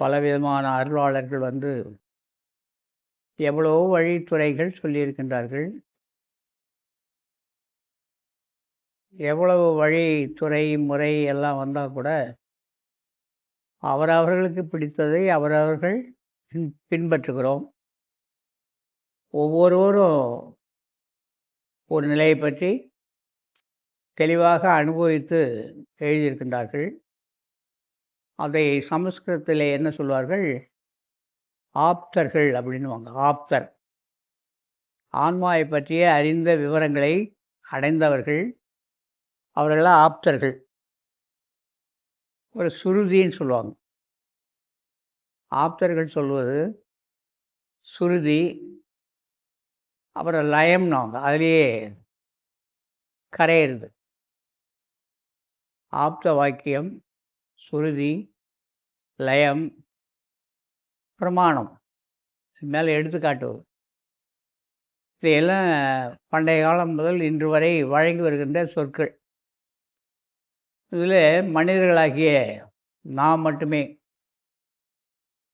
பலவிதமான அருளாளர்கள் வந்து எவ்வளவோ வழித்துறைகள் சொல்லியிருக்கின்றார்கள். எவ்வளவு வழித்துறை, முறை எல்லாம் வந்தா கூட, அவரவர்களுக்கு பிடித்ததை அவரவர்கள் பின்பற்றுகிறோம். ஒவ்வொருவரும் ஒரு நிலையை பற்றி தெளிவாக அனுபவித்து எழுதியிருக்கின்றார்கள். அதை சமஸ்கிருதத்திலே என்ன சொல்வார்கள்? ஆப்தர்கள் அப்படின்னுவாங்க. ஆப்தர். ஆன்மாவை பற்றிய அறிந்த விவரங்களை அடைந்தவர்கள். அவர்களெல்லாம் ஆப்தர்கள். ஒரு சுருதின்னு சொல்லுவாங்க. ஆப்தர்கள் சொல்வது சுருதி, அப்புறம் லயம்னுவாங்க. அதிலேயே கரையிறது. ஆப்த வாக்கியம், சுருதி, லயம், பிரமாணம். மேலே எடுத்துக்காட்டுவது. இதையெல்லாம் பண்டைய காலம் முதல் இன்று வரை வழங்கி வருகின்ற சொற்கள். இதில் மனிதர்களாகிய நாம் மட்டுமே,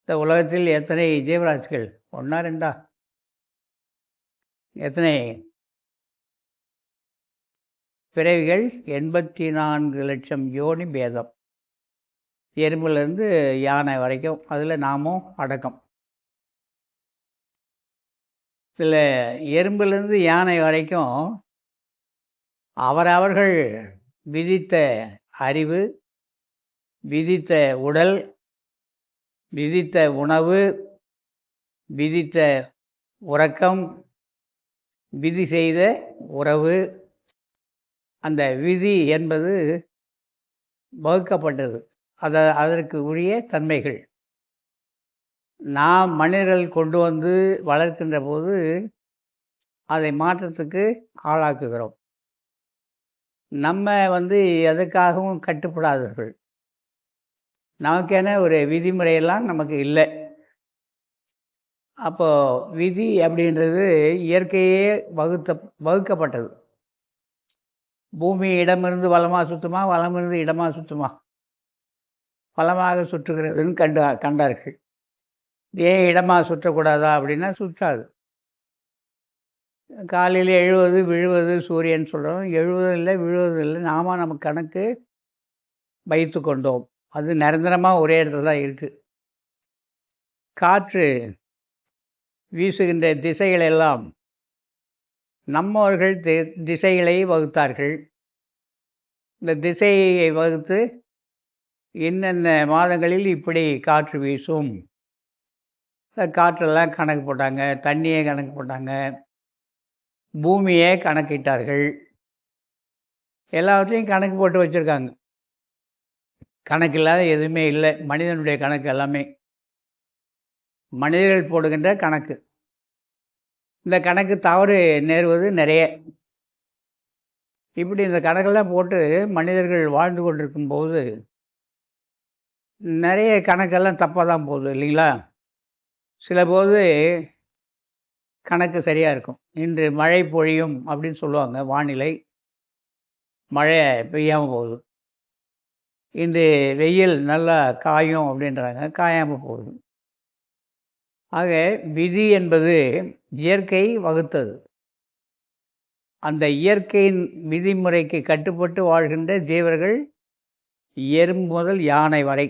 இந்த உலகத்தில் எத்தனை ஜீவராசிகள், ஒன்றா ரெண்டா, எத்தனை பிறவிகள்? 84 லட்சம் யோனி பேதம். எறும்புலேருந்து யானை வரைக்கும் அதில் நாமும் அடக்கம். இதில் எறும்புலேருந்து யானை வரைக்கும் அவரவர்கள் விதித்த அறிவு, விதித்த உடல், விதித்த உணவு, விதித்த உறக்கம், விதி செய்த உறவு, அந்த விதி என்பது வகுக்கப்பட்டது. அதற்கு உரிய தன்மைகள் நாம் மனிதர்கள் கொண்டு வந்து வளர்க்கின்ற போது அதை மாற்றத்துக்கு ஆளாக்குகிறோம். நம்ம வந்து எதுக்காகவும் கட்டுப்படாதவர்கள். நமக்கென ஒரு விதிமுறையெல்லாம் நமக்கு இல்லை. அப்போது விதி அப்படின்றது இயற்கையே வகுக்கப்பட்டது. பூமி இடமிருந்து வலமாக சுற்றுமா, வலமிருந்து இடமாக சுற்றுமா? வலமாக சுற்றுகிறதுன்னு கண்டார்கள். ஏன் இடமாக சுற்றக்கூடாதா அப்படின்னா சுற்றாது. காலையில் எழுவது விழுவது சூரியன் சொல்கிறோம். எழுவதும் இல்லை, விழுவதும் இல்லை. நாம நமக்கு கணக்கு வைத்து கொண்டோம். அது நிரந்தரமாக ஒரே இடத்துல தான் இருக்குது. காற்று வீசுகின்ற திசைகளெல்லாம் நம்மவர்கள் திசைகளை வகுத்தார்கள். இந்த திசையை வகுத்து என்னென்ன மாதங்களில் இப்படி காற்று வீசும், காற்றெல்லாம் கணக்கு போட்டாங்க. தண்ணியை கணக்கு போட்டாங்க. பூமியை கணக்கிட்டார்கள். எல்லாவற்றையும் கணக்கு போட்டு வச்சுருக்காங்க. கணக்கு இல்லாத எதுவுமே இல்லை. மனிதனுடைய கணக்கு எல்லாமே மனிதர்கள் போடுகின்ற கணக்கு. இந்த கணக்கு தவறு நேருவது நிறைய. இப்படி இந்த கணக்கெல்லாம் போட்டு மனிதர்கள் வாழ்ந்து கொண்டிருக்கும்போது நிறைய கணக்கெல்லாம் தப்பாக தான் போகுது இல்லைங்களா? சில போது கணக்கு சரியாக இருக்கும். இன்று மழை பொழியும் அப்படின்னு சொல்லுவாங்க வானிலை. மழை பெய்யாமல் போகுது. இன்று வெயில் நல்லா காயும் அப்படின்றாங்க, காயாமல் போகுது. ஆக விதி என்பது இயற்கை வகுத்தது. அந்த இயற்கையின் விதிமுறைக்கு கட்டுப்பட்டு வாழ்கின்ற ஜீவர்கள் எறும்பு முதல் யானை வரை.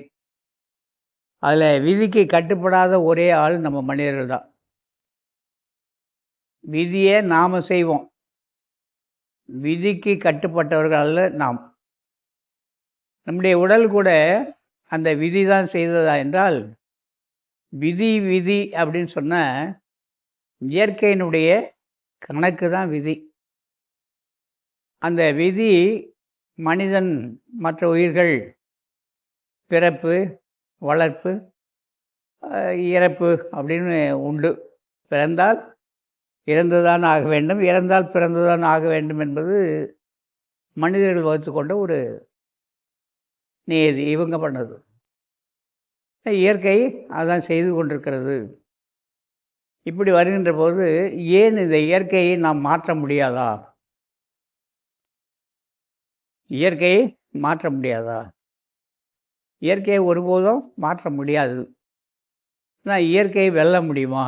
அதில் விதிக்கு கட்டுப்படாத ஒரே ஆள் நம்ம மனிதர்கள் தான். விதியை நாம் செய்வோம். விதிக்கு கட்டுப்பட்டவர்கள் அல்ல நாம். நம்முடைய உடல் கூட அந்த விதி தான் செய்ததா என்றால், விதி விதி அப்படின்னு சொன்ன இயற்கையினுடைய கணக்கு தான் விதி. அந்த விதி மனிதன், மற்ற உயிர்கள், பிறப்பு, வளர்ப்பு, இறப்பு அப்படின்னு உண்டு. பிறந்தால் இறந்துதான் ஆக வேண்டும், இறந்தால் பிறந்துதான் ஆக வேண்டும் என்பது மனிதர்கள் வகுத்து கொண்ட ஒரு நியதி. இவங்க பண்ணது. இயற்கை அதான் செய்து கொண்டிருக்கிறது. இப்படி வருகின்ற போது ஏன் இந்த இயற்கையை நாம் மாற்ற முடியாதா? இயற்கையை மாற்ற முடியாதா? இயற்கையை ஒருபோதும் மாற்ற முடியாது. நான் இயற்கையை வெல்ல முடியுமா?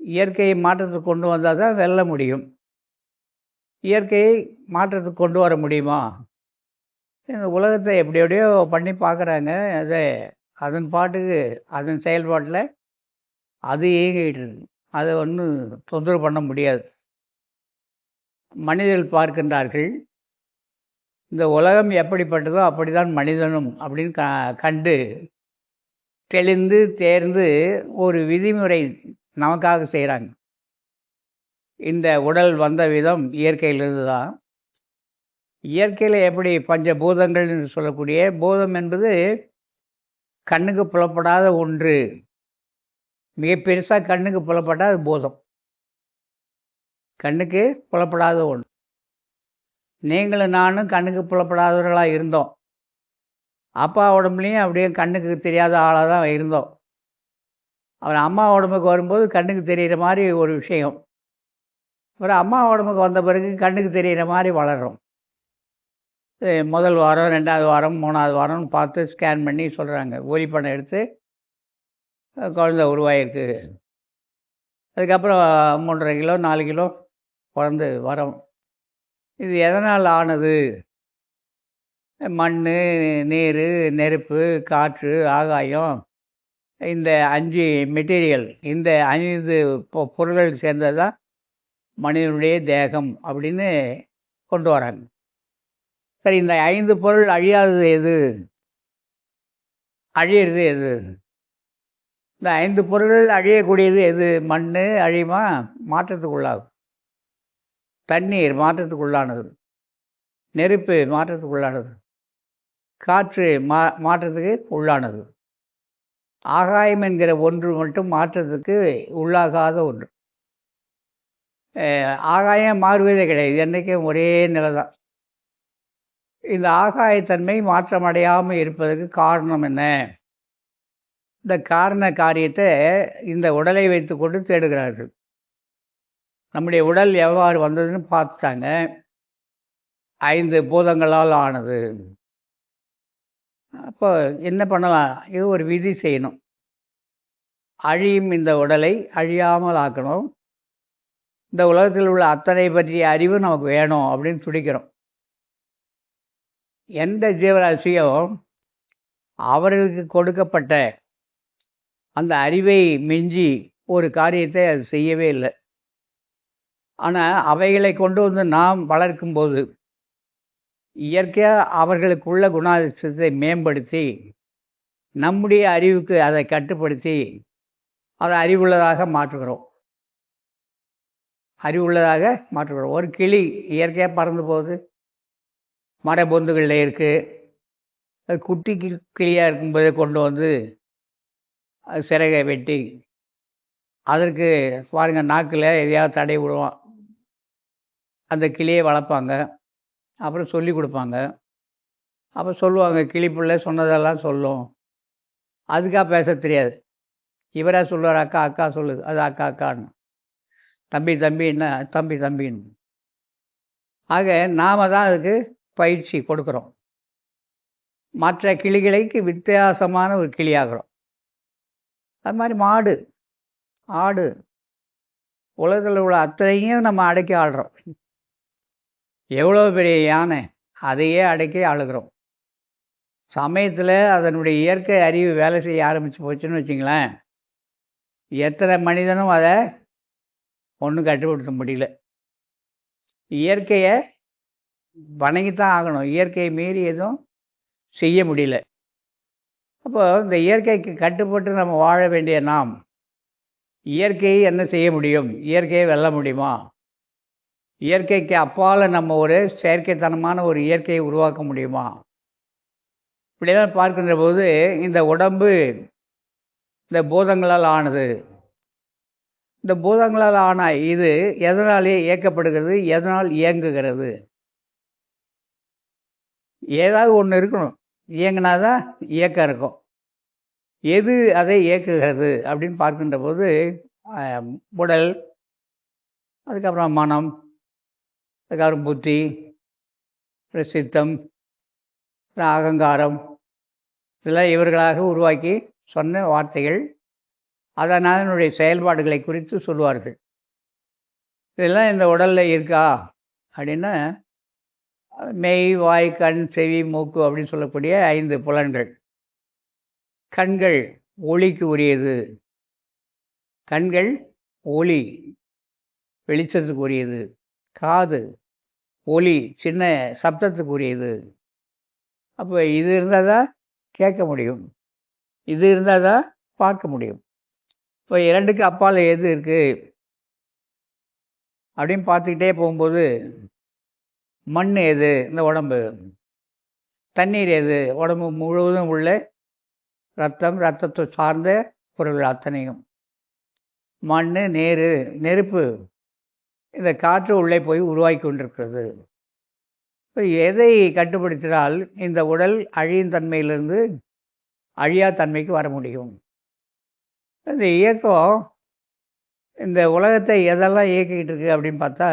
இயற்கையை மாற்றத்துக்கு கொண்டு வந்தால் தான் வெல்ல முடியும். இயற்கையை மாற்றத்துக்கு கொண்டு வர முடியுமா? இந்த உலகத்தை எப்படி எப்படியோ பண்ணி பார்க்குறாங்க. அதை அதன் பாட்டுக்கு அதன் செயல்பாட்டில் அது இயங்கிட்டு இருக்கு. அதை ஒன்றும் தொந்தரவு பண்ண முடியாது. மனிதர்கள் பார்க்கின்றார்கள். இந்த உலகம் எப்படிப்பட்டதோ அப்படிதான் மனிதனும் அப்படின்னு கண்டு தெளிந்து தேர்ந்து ஒரு விதிமுறை நமக்காக செய்கிறாங்க. இந்த உடல் வந்த விதம் இயற்கையிலிருந்து தான். இயற்கையில் எப்படி பஞ்சபூதங்கள் என்று சொல்லக்கூடிய பூதம் என்பது கண்ணுக்கு புலப்படாத ஒன்று. மிக பெருசாக கண்ணுக்கு புலப்பட்டால் அது பூதம். கண்ணுக்கு புலப்படாத ஒன்று. நீங்களும் நானும் கண்ணுக்கு புலப்படாதவர்களாக இருந்தோம். அப்பா உடம்புலையும் அப்படியே கண்ணுக்கு தெரியாத ஆளாக தான் இருந்தோம். அவர் அம்மா உடம்புக்கு வரும்போது கண்ணுக்கு தெரிகிற மாதிரி ஒரு விஷயம். அப்புறம் அம்மா உடம்புக்கு வந்த பிறகு கண்ணுக்கு தெரிகிற மாதிரி வளர்கிறோம். முதல் வாரம், 2வது வாரம், 3வது வாரம்னு பார்த்து ஸ்கேன் பண்ணி சொல்கிறாங்க. ஒளிப்படம் எடுத்து குழந்தை உருவாயிருக்கு. அதுக்கப்புறம் 3.5 கிலோ 4 கிலோ குழந்தை வரும். இது எதனால் ஆனது? மண், நீர், நெருப்பு, காற்று, ஆகாயம், இந்த 5 மெட்டீரியல், இந்த 5 பொருள்கள் சேர்ந்தது தான் மனிதனுடைய தேகம் அப்படின்னு கொண்டு வராங்க. சரி, இந்த 5 பொருள் அழியாதது எது? அழியிறது எது? இந்த 5 பொருள்கள் அழியக்கூடியது எது? மண் அழியுமா? மாற்றத்துக்குள்ளாகும். தண்ணீர் மாற்றத்துக்குள்ளானது. நெருப்பு மாற்றத்துக்குள்ளானது. காற்று மாற்றத்துக்கு உள்ளானது. ஆகாயம் என்கிற ஒன்று மட்டும் மாற்றத்துக்கு உள்ளாகாத ஒன்று. ஆகாயம் மாறுவதே கிடையாது. என்றைக்கும் ஒரே நிலை தான். இந்த ஆகாயத்தன்மை மாற்றமடையாமல் இருப்பதற்கு காரணம் என்ன? இந்த காரண காரியத்தை இந்த உடலை வைத்து கொண்டு தேடுகிறார்கள். நம்முடைய உடல் எவ்வாறு வந்ததுன்னு பார்த்துட்டாங்க. 5 பூதங்களால் ஆனது. அப்போ என்ன பண்ணலாம்? இது ஒரு விதி செய்யணும். அழியும் இந்த உடலை அழியாமல் ஆக்கணும். இந்த உலகத்தில் உள்ள அத்தனை பற்றிய அறிவு நமக்கு வேணும் அப்படின்னு துடிக்கிறோம். எந்த ஜீவராசியும் அவர்களுக்கு கொடுக்கப்பட்ட அந்த அறிவை மிஞ்சி ஒரு காரியத்தை அது செய்யவே இல்லை. ஆனால் அவைகளை கொண்டு வந்து நாம் வளர்க்கும்போது இயற்கையாக அவர்களுக்குள்ள குணாதிசயத்தை மேம்படுத்தி நம்முடைய அறிவுக்கு அதை கட்டுப்படுத்தி அதை அறிவுள்ளதாக மாற்றுகிறோம். அறிவுள்ளதாக மாற்றுகிறோம். ஒரு கிளி இயற்கையாக பறந்து போகுது, மரபொந்துகளில் இருக்குது. அது குட்டி கிளியாக இருக்கும்போதே கொண்டு வந்து அது சிறகை வெட்டி அதற்கு பாருங்கள் நாக்கில் எதையாவது தடை விடுவான். அந்த கிளியை வளர்ப்பாங்க. அப்புறம் சொல்லி கொடுப்பாங்க. அப்போ சொல்லுவாங்க, கிளிப்பிள்ளை சொன்னதெல்லாம் சொல்லும். அதுக்காக பேச தெரியாது. இவராக சொல்லுவார், அக்கா அக்கா சொல்லுது, அது அக்கா அக்கான்னு. தம்பி தம்பின்னா தம்பி தம்பின்னு. ஆக நாம் தான் அதுக்கு பயிற்சி கொடுக்குறோம். மற்ற கிளிகளுக்கு வித்தியாசமான ஒரு கிளியாகிறோம். அது மாதிரி மாடு, ஆடு, உலகத்தில் உள்ள அத்தனையும் நம்ம அடக்கி ஆடுறோம். எவ்வளோ பெரிய யானை, அதையே அடக்கி ஆளுகிறோம். சமயத்தில் அதனுடைய இயற்கை அறிவு வேலை செய்ய ஆரம்பித்து போச்சுன்னு வச்சிங்களேன், எத்தனை மனிதனும் அதை ஒன்றும் கட்டுப்படுத்த முடியல. இயற்கையை வணங்கித்தான் ஆகணும். இயற்கையை மீறி எதுவும் செய்ய முடியல. அப்போ இந்த இயற்கைக்கு கட்டுப்பட்டு நம்ம வாழ வேண்டிய நாம் இயற்கையை என்ன செய்ய முடியும்? இயற்கையை வெல்ல முடியுமா? இயற்கைக்கு அப்பால் நம்ம ஒரு செயற்கைத்தனமான ஒரு இயற்கையை உருவாக்க முடியுமா? இப்படியெல்லாம் பார்க்கின்ற போது இந்த உடம்பு இந்த பூதங்களால் ஆனது. இந்த பூதங்களால் ஆன இது எதனாலே இயக்கப்படுகிறது? எதனால் இயங்குகிறது? ஏதாவது ஒன்று இருக்கணும். இயங்கினா தான் இயக்கம் இருக்கும். எது அதை இயக்குகிறது அப்படின்னு பார்க்கின்ற போது உடல், அதுக்கப்புறம் மனம், அதுக்கப்புறம் புத்தி, சித்தம், அகங்காரம், இதெல்லாம் இவர்களாக உருவாக்கி சொன்ன வார்த்தைகள். அதனுடைய செயல்பாடுகளை குறித்து சொல்லுவார்கள். இதெல்லாம் இந்த உடலில் இருக்கா அப்படின்னா, மெய், வாய், கண், செவி, மூக்கு அப்படின்னு சொல்லக்கூடிய 5 புலன்கள். கண்கள் ஒளிக்கு உரியது. கண்கள் ஒளி, வெளிச்சத்துக்கு உரியது. காது ஒலி, சின்ன சப்தத்துக்கு உரியது. அப்போ இது இருந்தால் தான் கேட்க முடியும், இது இருந்தால் தான் பார்க்க முடியும். இப்போ 2க்கு அப்பால் எது இருக்குது அப்படின்னு பார்த்துக்கிட்டே போகும்போது, மண் எது? இந்த உடம்பு. தண்ணீர் எது? உடம்பு முழுவதும் உள்ள ரத்தம், ரத்தத்தை சார்ந்த பொருள்கள் அத்தனையும். மண், நீர், நெருப்பு, இந்த காற்று உள்ளே போய் உருவாக்கி கொண்டிருக்கிறது. இப்போ எதை கட்டுப்படுத்தினால் இந்த உடல் அழியும் தன்மையிலிருந்து அழியா தன்மைக்கு வர முடியும்? இந்த இயக்கம் இந்த உலகத்தை எதெல்லாம் இயக்கிக்கிட்டு இருக்கு அப்படின்னு பார்த்தா,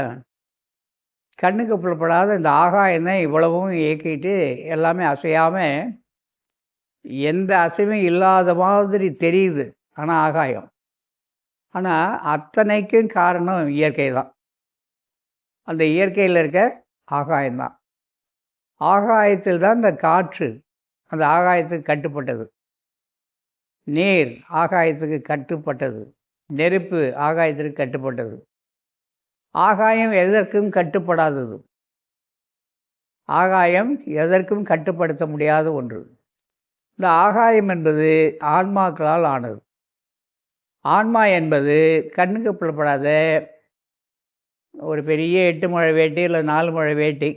கண்ணுக்கு புலப்படாத இந்த ஆகாயம் தான் இவ்வளவும் இயக்கிட்டு எல்லாமே அசையாமல், எந்த அசைவும் இல்லாத மாதிரி தெரியுது. ஆனால் ஆகாயம். ஆனால் அத்தனைக்கும் காரணம் இயற்கை தான். அந்த இயற்கையில் இருக்க ஆகாயம்தான். ஆகாயத்தில் தான் இந்த காற்று அந்த ஆகாயத்துக்கு கட்டுப்பட்டது. நீர் ஆகாயத்துக்கு கட்டுப்பட்டது. நெருப்பு ஆகாயத்திற்கு கட்டுப்பட்டது. ஆகாயம் எதற்கும் கட்டுப்படாதது. ஆகாயம் எதற்கும் கட்டுப்படுத்த முடியாத ஒன்று. இந்த ஆகாயம் என்பது ஆன்மாக்களால் ஆனது. ஆன்மா என்பது கண்ணுக்கு புலப்படாத ஒரு பெரிய 8 முழ வேட்டி, இல்லை 4 முழ வேட்டி,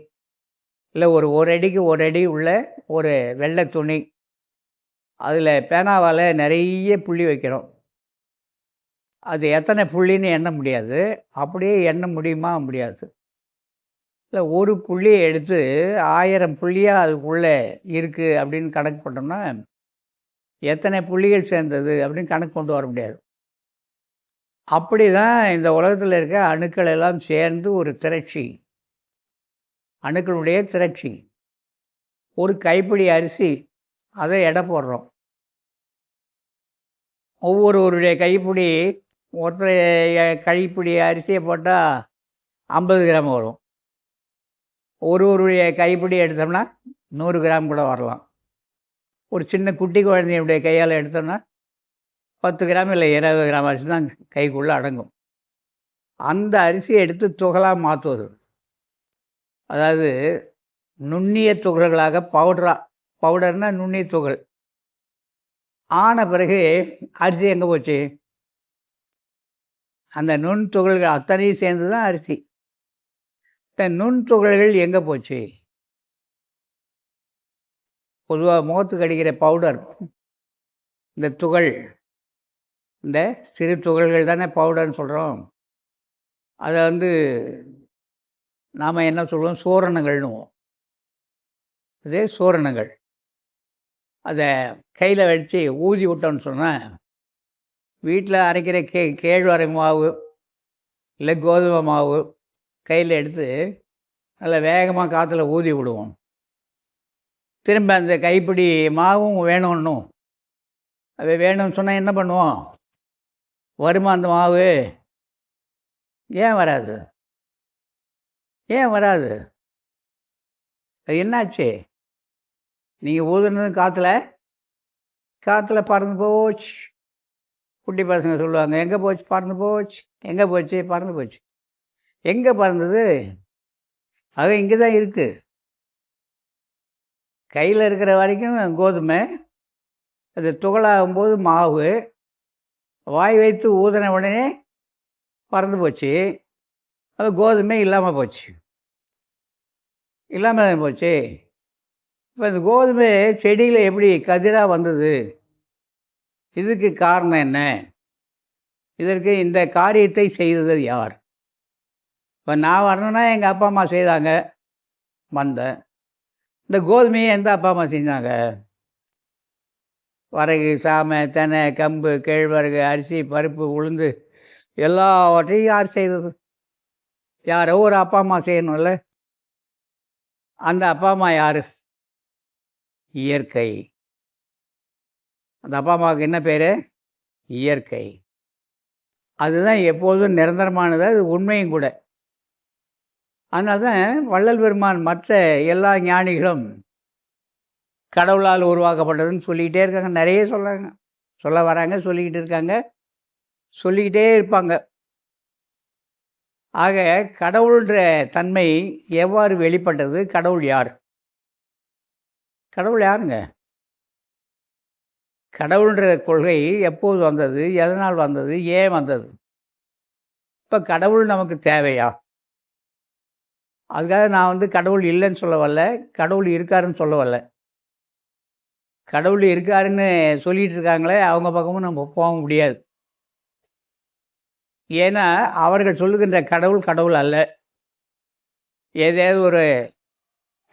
இல்லை ஒரு அடிக்கு 1 அடி உள்ள ஒரு வெள்ளை துணி. அதில் பேனாவால் நிறைய புள்ளி வைக்கிறோம். அது எத்தனை புள்ளின்னு எண்ண முடியாது. அப்படியே எண்ண முடியுமா? முடியாது. இல்லை ஒரு புள்ளியை எடுத்து 1000 புள்ளியாக அதுக்குள்ளே இருக்குது அப்படின்னு கணக்கு பண்ணோம்னா, எத்தனை புள்ளிகள் சேர்ந்தது அப்படின்னு கணக்கு கொண்டு வர முடியாது. அப்படி தான் இந்த உலகத்தில் இருக்க அணுக்கள் எல்லாம் சேர்ந்து ஒரு திரட்சி, அணுக்களுடைய திரட்சி. ஒரு கைப்பிடி அரிசி, அதை எடை போடுறோம். ஒவ்வொருவருடைய கைப்பிடி, ஒருத்தர் கைப்பிடி அரிசியை போட்டால் 50 கிராம் வரும். ஒருவருடைய கைப்பிடி எடுத்தோம்னா 100 கிராம் கூட வரலாம். ஒரு சின்ன குட்டி குழந்தையுடைய கையால் எடுத்தோம்னா 10 கிராம் இல்லை 20 கிராம் அரிசி தான் கைக்குள்ளே அடங்கும். அந்த அரிசியை எடுத்து துகளாக மாற்றுவது, அதாவது நுண்ணிய துகள்களாக பவுடர்னால் நுண்ணிய துகள் ஆன பிறகு அரிசி எங்கே போச்சு? அந்த நுண் துகள்கள் அத்தனையும் சேர்ந்து தான் அரிசி. இந்த நுண் துகள்கள் எங்கே போச்சு? பொதுவாக முகத்துக்கு அடிக்கிற பவுடர், இந்த துகள், இந்த சிறு துகள்கள் தானே பவுடர்னு சொல்கிறோம். அதை நாம் என்ன சொல்லுவோம்? சூரணங்கள்னுவோம். இதே சூரணங்கள். அதை கையில் வச்சு ஊதி விட்டோன்னு சொன்னால், வீட்டில் அரைக்கிற கேழ்வரை மாவு இல்லை கோதுமை மாவு கையில் எடுத்து நல்லா வேகமாக காற்றுல ஊதி விடுவோம். திரும்ப அந்த கைப்பிடி மாவும் வேணும்னும். அது வேணும்னு சொன்னால் என்ன பண்ணுவோம்? வருமா அந்த மாவு? ஏன் வராது? ஏன் வராது? அது என்னாச்சு? நீங்கள் ஊதுனது காற்றுல பறந்து போச்சு. குட்டி பசங்க சொல்லுவாங்க, எங்கே போச்சு? பறந்து போச்சு. எங்கே போச்சு? பறந்து போச்சு. எங்கே பறந்தது? அது இங்கே தான் இருக்குது. கையில் இருக்கிற வரைக்கும் கோதுமை, அது துகளாகும்போது மாவு, வாய் வைத்து ஊதின உடனே பறந்து போச்சு. அது கோதுமை இல்லாமல் போச்சு. இல்லாமல் தான் போச்சு. இப்போ இந்த கோதுமை செடியில் எப்படி கதிராக வந்தது? இதுக்கு காரணம் என்ன? இதற்கு இந்த காரியத்தை செய்தது யார்? இப்போ நான் வரணுன்னா எங்கள் அப்பா அம்மா செய்தாங்க, வந்தேன். இந்த கோதுமையை எந்த அப்பா அம்மா செஞ்சாங்க? வரகு, சாமை, தெனை, கம்பு, கேழ்வரகு, அரிசி, பருப்பு, உளுந்து எல்லாவற்றையும் யார் செய்தது? யாரோ ஒரு அப்பா அம்மா செய்யணும்ல. அந்த அப்பா அம்மா யார்? இயற்கை. அந்த அப்பா அம்மாவுக்கு என்ன பேர்? இயற்கை. அதுதான் எப்போதும் நிரந்தரமானது, அது உண்மையும் கூட. அதனால தான் வள்ளல் பெருமான் மற்ற எல்லா ஞானிகளும் கடவுளால் உருவாக்கப்பட்டதுன்னு சொல்லிக்கிட்டே இருக்காங்க. நிறைய சொல்கிறாங்க, சொல்ல வராங்க, சொல்லிக்கிட்டு இருக்காங்க, சொல்லிக்கிட்டே இருப்பாங்க. ஆக கடவுள்ன்ற தன்மை எவ்வாறு வெளிப்பட்டது? கடவுள் யார்? கடவுள் யாருங்க? கடவுள்ன்ற கொள்கை எப்போது வந்தது? எதனால் வந்தது? ஏன் வந்தது? இப்போ கடவுள் நமக்கு தேவையா? அதுக்காக நான் கடவுள் இல்லைன்னு சொல்ல வரல, கடவுள் இருக்காருன்னு சொல்ல வரல. கடவுள் இருக்காருன்னு சொல்லிட்டு இருக்காங்களே, அவங்க பக்கமும் நம்ம போக முடியாது. ஏன்னா அவர்கள் சொல்லுகின்ற கடவுள் கடவுள் அல்ல. ஏதாவது ஒரு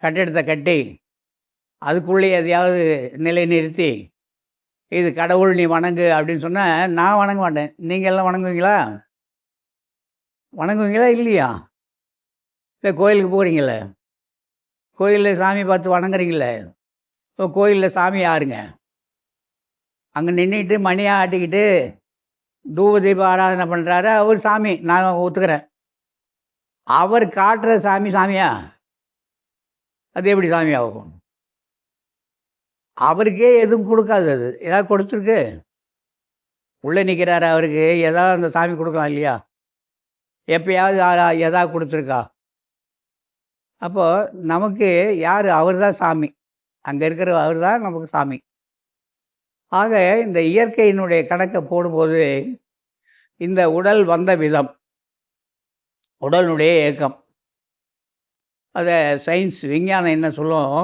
கட்டிடத்தை கட்டி அதுக்குள்ளே எதையாவது நிலைநிறுத்தி இது கடவுள் நீ வணங்கு அப்படின்னு சொன்னால் நான் வணங்க மாட்டேன். நீங்கள் எல்லாம் வணங்குவீங்களா? வணங்குவீங்களா இல்லையா? இல்லை, கோயிலுக்கு போகிறீங்கள, கோயிலில் சாமி பார்த்து வணங்குறீங்கள, இப்போ கோயிலில் சாமி யாருங்க? அங்கே நின்றுட்டு மணியாக ஆட்டிக்கிட்டு தூப தீப ஆராதனை பண்ணுறாரு, அவர் சாமி, நான் ஒத்துக்கிறேன். அவர் காட்டுற சாமி சாமியா? அது எப்படி சாமி ஆகும்? அவருக்கே எதுவும் கொடுக்காது. அது ஏதாவது கொடுத்துருக்கு? உள்ளே நிற்கிறாரு, அவருக்கு ஏதாவது அந்த சாமி கொடுக்கலாம் இல்லையா? எப்பயாவது எதாவது கொடுத்துருக்கா? அப்போது நமக்கு யார்? அவர் தான் சாமி. அங்கே இருக்கிற அவர் தான் நமக்கு சாமி. ஆக இந்த இயற்கையினுடைய கணக்கை போடும்போது இந்த உடல் வந்த விதம், உடலுடைய இயக்கம், அதை சயின்ஸ் விஞ்ஞானம் என்ன சொல்லும்?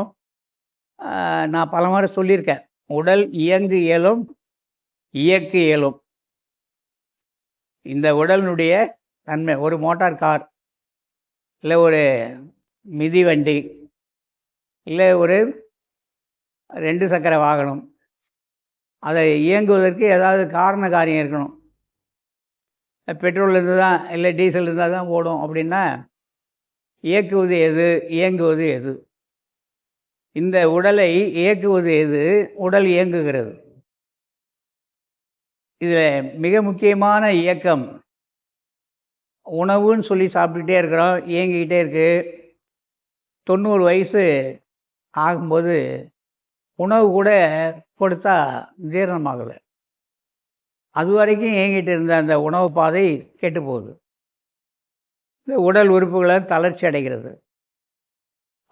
நான் பல முறை சொல்லியிருக்கேன். உடல் இயங்கு இயலும், இயக்க இயலும். இந்த உடலினுடைய தன்மை, ஒரு மோட்டார் கார், இல்லை ஒரு மிதிவண்டி, இல்லை ஒரு 2 சக்கர வாகனம், அதை இயங்குவதற்கு ஏதாவது காரண காரியம் இருக்கணும். பெட்ரோல் இருந்து தான், இல்லை டீசல் இருந்தால் தான் ஓடும் அப்படின்னா இயக்குவது எது? இயங்குவது எது? இந்த உடலை இயக்குவது எது? உடல் இயங்குகிறது. இதில் மிக முக்கியமான இயக்கம் உணவுன்னு சொல்லி சாப்பிட்டுக்கிட்டே இருக்கிறோம், இயங்கிக்கிட்டே இருக்குது. 90 வயசு ஆகும்போது உணவு கூட கொடுத்தா ஜீரணமாகலை. அது வரைக்கும் இயங்கிட்டு இருந்த அந்த உணவு பாதை கெட்டு போகுது. இந்த உடல் உறுப்புகளை தளர்ச்சி அடைகிறது.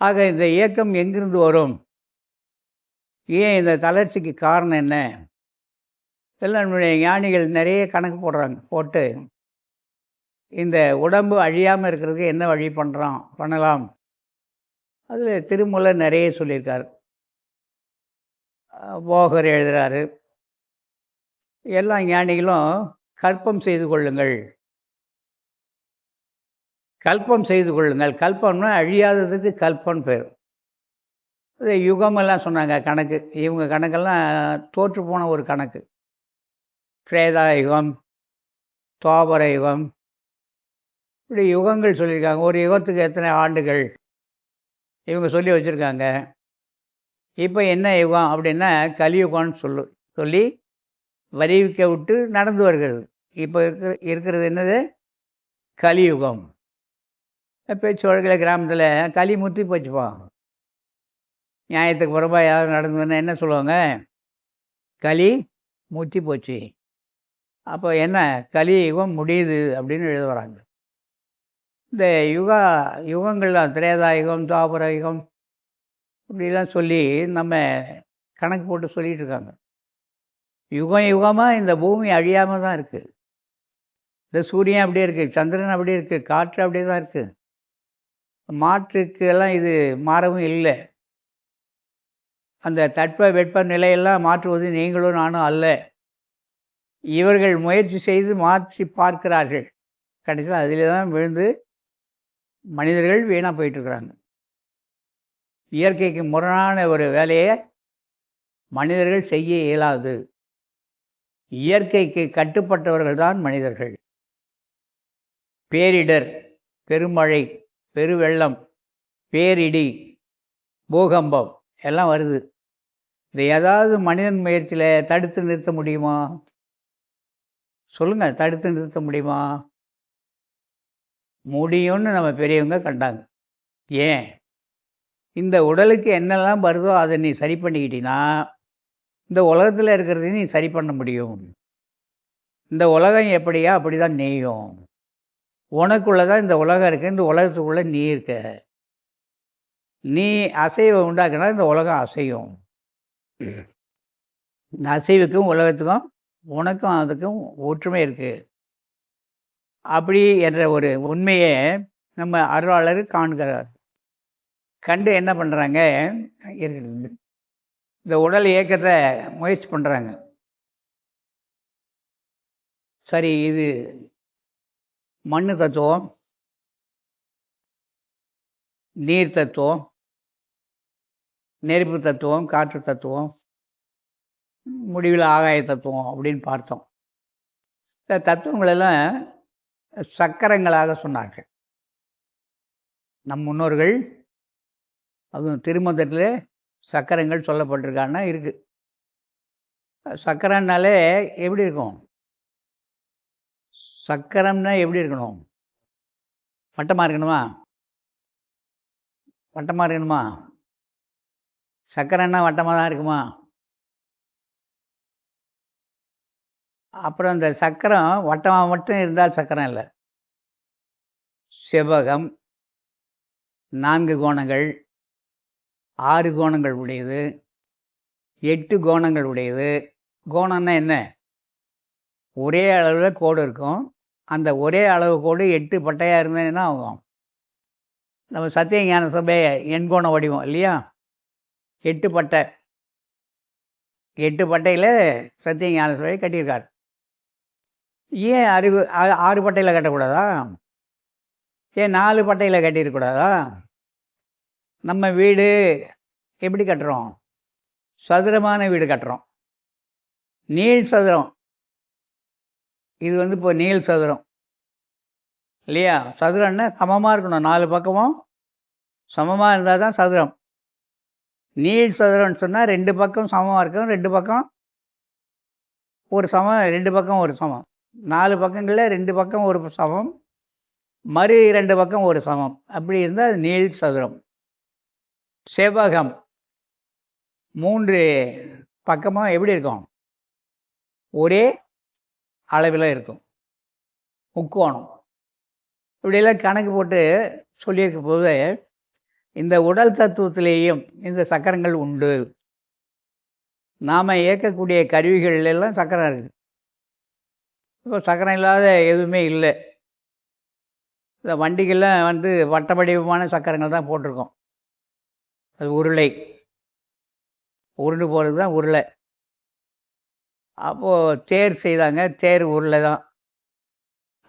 ஆக இந்த இயக்கம் எங்கிருந்து வரும்? ஏன் இந்த தளர்ச்சிக்கு காரணம் என்ன? எல்லாம் நம்முடைய ஞானிகள் நிறைய கணக்கு போடுறாங்க. போட்டு இந்த உடம்பு அழியாமல் இருக்கிறதுக்கு என்ன வழி பண்ணலாம்? அதில் திருமூலர் நிறைய சொல்லியிருக்காரு. போகர் எழுதுகிறாரு. எல்லா ஞானிகளும் கல்பம் செய்து கொள்ளுங்கள், கல்பம் செய்து கொள்ளுங்கள். கல்பம்னா அழியாததுக்கு கல்பம்னு பேர். அது யுகமெல்லாம் சொன்னாங்க கணக்கு. இவங்க கணக்கெல்லாம் தோற்று போன ஒரு கணக்கு. திரேதா யுகம், துவாபர யுகம், இப்படி யுகங்கள் சொல்லியிருக்காங்க. ஒரு யுகத்துக்கு எத்தனை ஆண்டுகள் இவங்க சொல்லி வச்சுருக்காங்க. இப்போ என்ன யுகம் அப்படின்னா கலியுகம்னு சொல்லி வரிவிக்க விட்டு நடந்து வருகிறது. இப்போ இருக்கிறது என்னது? கலியுகம். பேச்சு வழக்கில் கிராமத்தில் களி முற்றி போச்சுப்போம். நியாயத்துக்கு புறம்பாக யாரும் நடந்ததுன்னா என்ன சொல்லுவாங்க? களி முற்றி போச்சு. அப்போ என்ன? கலியுகம் முடியுது அப்படின்னு எழுத வராங்க. இந்த யுகங்கள்லாம் திரேதா யுகம், துவாபர யுகம் இப்படிலாம் சொல்லி நம்ம கணக்கு போட்டு சொல்லிகிட்டு இருக்காங்க. யுகம் யுகமாக இந்த பூமி அழியாமல் தான் இருக்குது. இந்த சூரியன் அப்படியே இருக்குது, சந்திரன் அப்படியே இருக்குது, காற்று அப்படியே தான் இருக்குது. மாற்றுக்கு எல்லாம் இது மாறவும் இல்லை. அந்த தட்ப வெப்ப நிலையெல்லாம் மாற்றுவது நீங்களும் நானும் அல்ல. இவர்கள் முயற்சி செய்து மாற்றி பார்க்கிறார்கள். கடைசியில் அதில் தான் விழுந்து மனிதர்கள் வீணாக போயிட்டுருக்குறாங்க. இயற்கைக்கு முரணான ஒரு வேலையை மனிதர்கள் செய்ய இயலாது. இயற்கைக்கு கட்டுப்பட்டவர்கள் தான் மனிதர்கள். பேரிடர், பெருமழை, பெருவெள்ளம், பேரிடி, பூகம்பம் எல்லாம் வருது. இதை ஏதாவது மனிதன் முயற்சியில் தடுத்து நிறுத்த முடியுமா? சொல்லுங்கள், தடுத்து நிறுத்த முடியுமா? முடியும்னு நம்ம பெரியவங்க கண்டாங்க. ஏன்? இந்த உடலுக்கு என்னெல்லாம் வருதோ அதை நீ சரி பண்ணிக்கிட்டீன்னா, இந்த உலகத்தில் இருக்கிறதையும் நீ சரி பண்ண முடியும். இந்த உலகம் எப்படியா அப்படி தான் நீயும். உனக்குள்ளே தான் இந்த உலகம் இருக்குது, இந்த உலகத்துக்குள்ளே நீ இருக்க. நீ அசைவை உண்டாக்குனா இந்த உலகம் அசையும். இந்த அசைவுக்கும் உலகத்துக்கும் உனக்கும் அதுக்கும் ஒற்றுமை இருக்குது. அப்படி என்ற ஒரு உண்மையை நம்ம அருளாளர் காண்கிறார். கண்டு என்ன பண்ணுறாங்க, இந்த உடல் இயக்கத்தை முயற்சி பண்ணுறாங்க. சரி, இது மண்ணு தத்துவம், நீர் தத்துவம், நெருப்பு தத்துவம், காற்று தத்துவம், முடிவில் ஆகாய தத்துவம் அப்படின்னு பார்த்தோம். இந்த தத்துவங்களெல்லாம் சக்கரங்களாக சொன்னார்கள் நம் முன்னோர்கள். அதுவும் திருமந்திரத்தில் சக்கரங்கள் சொல்லப்பட்டிருக்கான்னா இருக்குது. சக்கரம்னாலே எப்படி இருக்கும்? சக்கரம்னா எப்படி இருக்கணும்? வட்டமாக இருக்கணுமா? வட்டமாக இருக்கணுமா? சக்கரம்னா வட்டமாக தான் இருக்குமா? அப்புறம் இந்த சக்கரம் வட்டமாக மட்டும் இருந்தால் சக்கரம் இல்லை. செவ்வகம் 4 கோணங்கள், 6 கோணங்கள் உடையது, 8 கோணங்கள் உடையது. கோணம்னா என்ன? ஒரே அளவில் கோடு இருக்கும். அந்த ஒரே அளவு கோடு 8 பட்டையாக இருந்தால் என்ன ஆகும்? நம்ம சத்திய ஞான சபை எண்கோண வடிவம் இல்லையா? 8 பட்டை. 8 பட்டையில் சத்திய ஞான சபையை கட்டியிருக்கார். ஏன் 6 பட்டையில் கட்டக்கூடாதா? ஏன் 4 பட்டையில் கட்டியிருக்கூடாதா? நம்ம வீடு எப்படி கட்டுறோம்? சதுரமான வீடு கட்டுறோம். நீள் சதுரம். இது இப்போ நீள் சதுரம் இல்லையா? சதுரம்னா சமமாக இருக்கணும், 4 பக்கமும் சமமாக இருந்தால் தான் சதுரம். நீள் சதுரம்னு சொன்னால் 2 பக்கம் சமமாக இருக்கும், 2 பக்கம் ஒரு சமம், 2 பக்கம் ஒரு சமம். 4 பக்கங்களில் 2 பக்கம் ஒரு சமம், மறு 2 பக்கம் ஒரு சமம். அப்படி இருந்தால் அது நீள் சதுரம். செவ்வகம் 3 பக்கமும் எப்படி இருக்கும்? ஒரே அளவில் இருக்கும். முக்கோணம். இப்படியெல்லாம் கணக்கு போட்டு சொல்லியிருக்க போது இந்த உடல் தத்துவத்திலேயும் இந்த சக்கரங்கள் உண்டு. நாம் இயக்கக்கூடிய கருவிகள் எல்லாம் சக்கரம் இருக்குது. இப்போ சக்கரம் இல்லாத எதுவுமே இல்லை. இந்த வண்டிகள்லாம் வட்ட வடிவமான சக்கரங்கள் தான் போட்டிருக்கோம். அது உருளை, உருண்டு போகிறது தான் உருளை. அப்போது தேர் செய்தாங்க, தேர் உருளை தான்.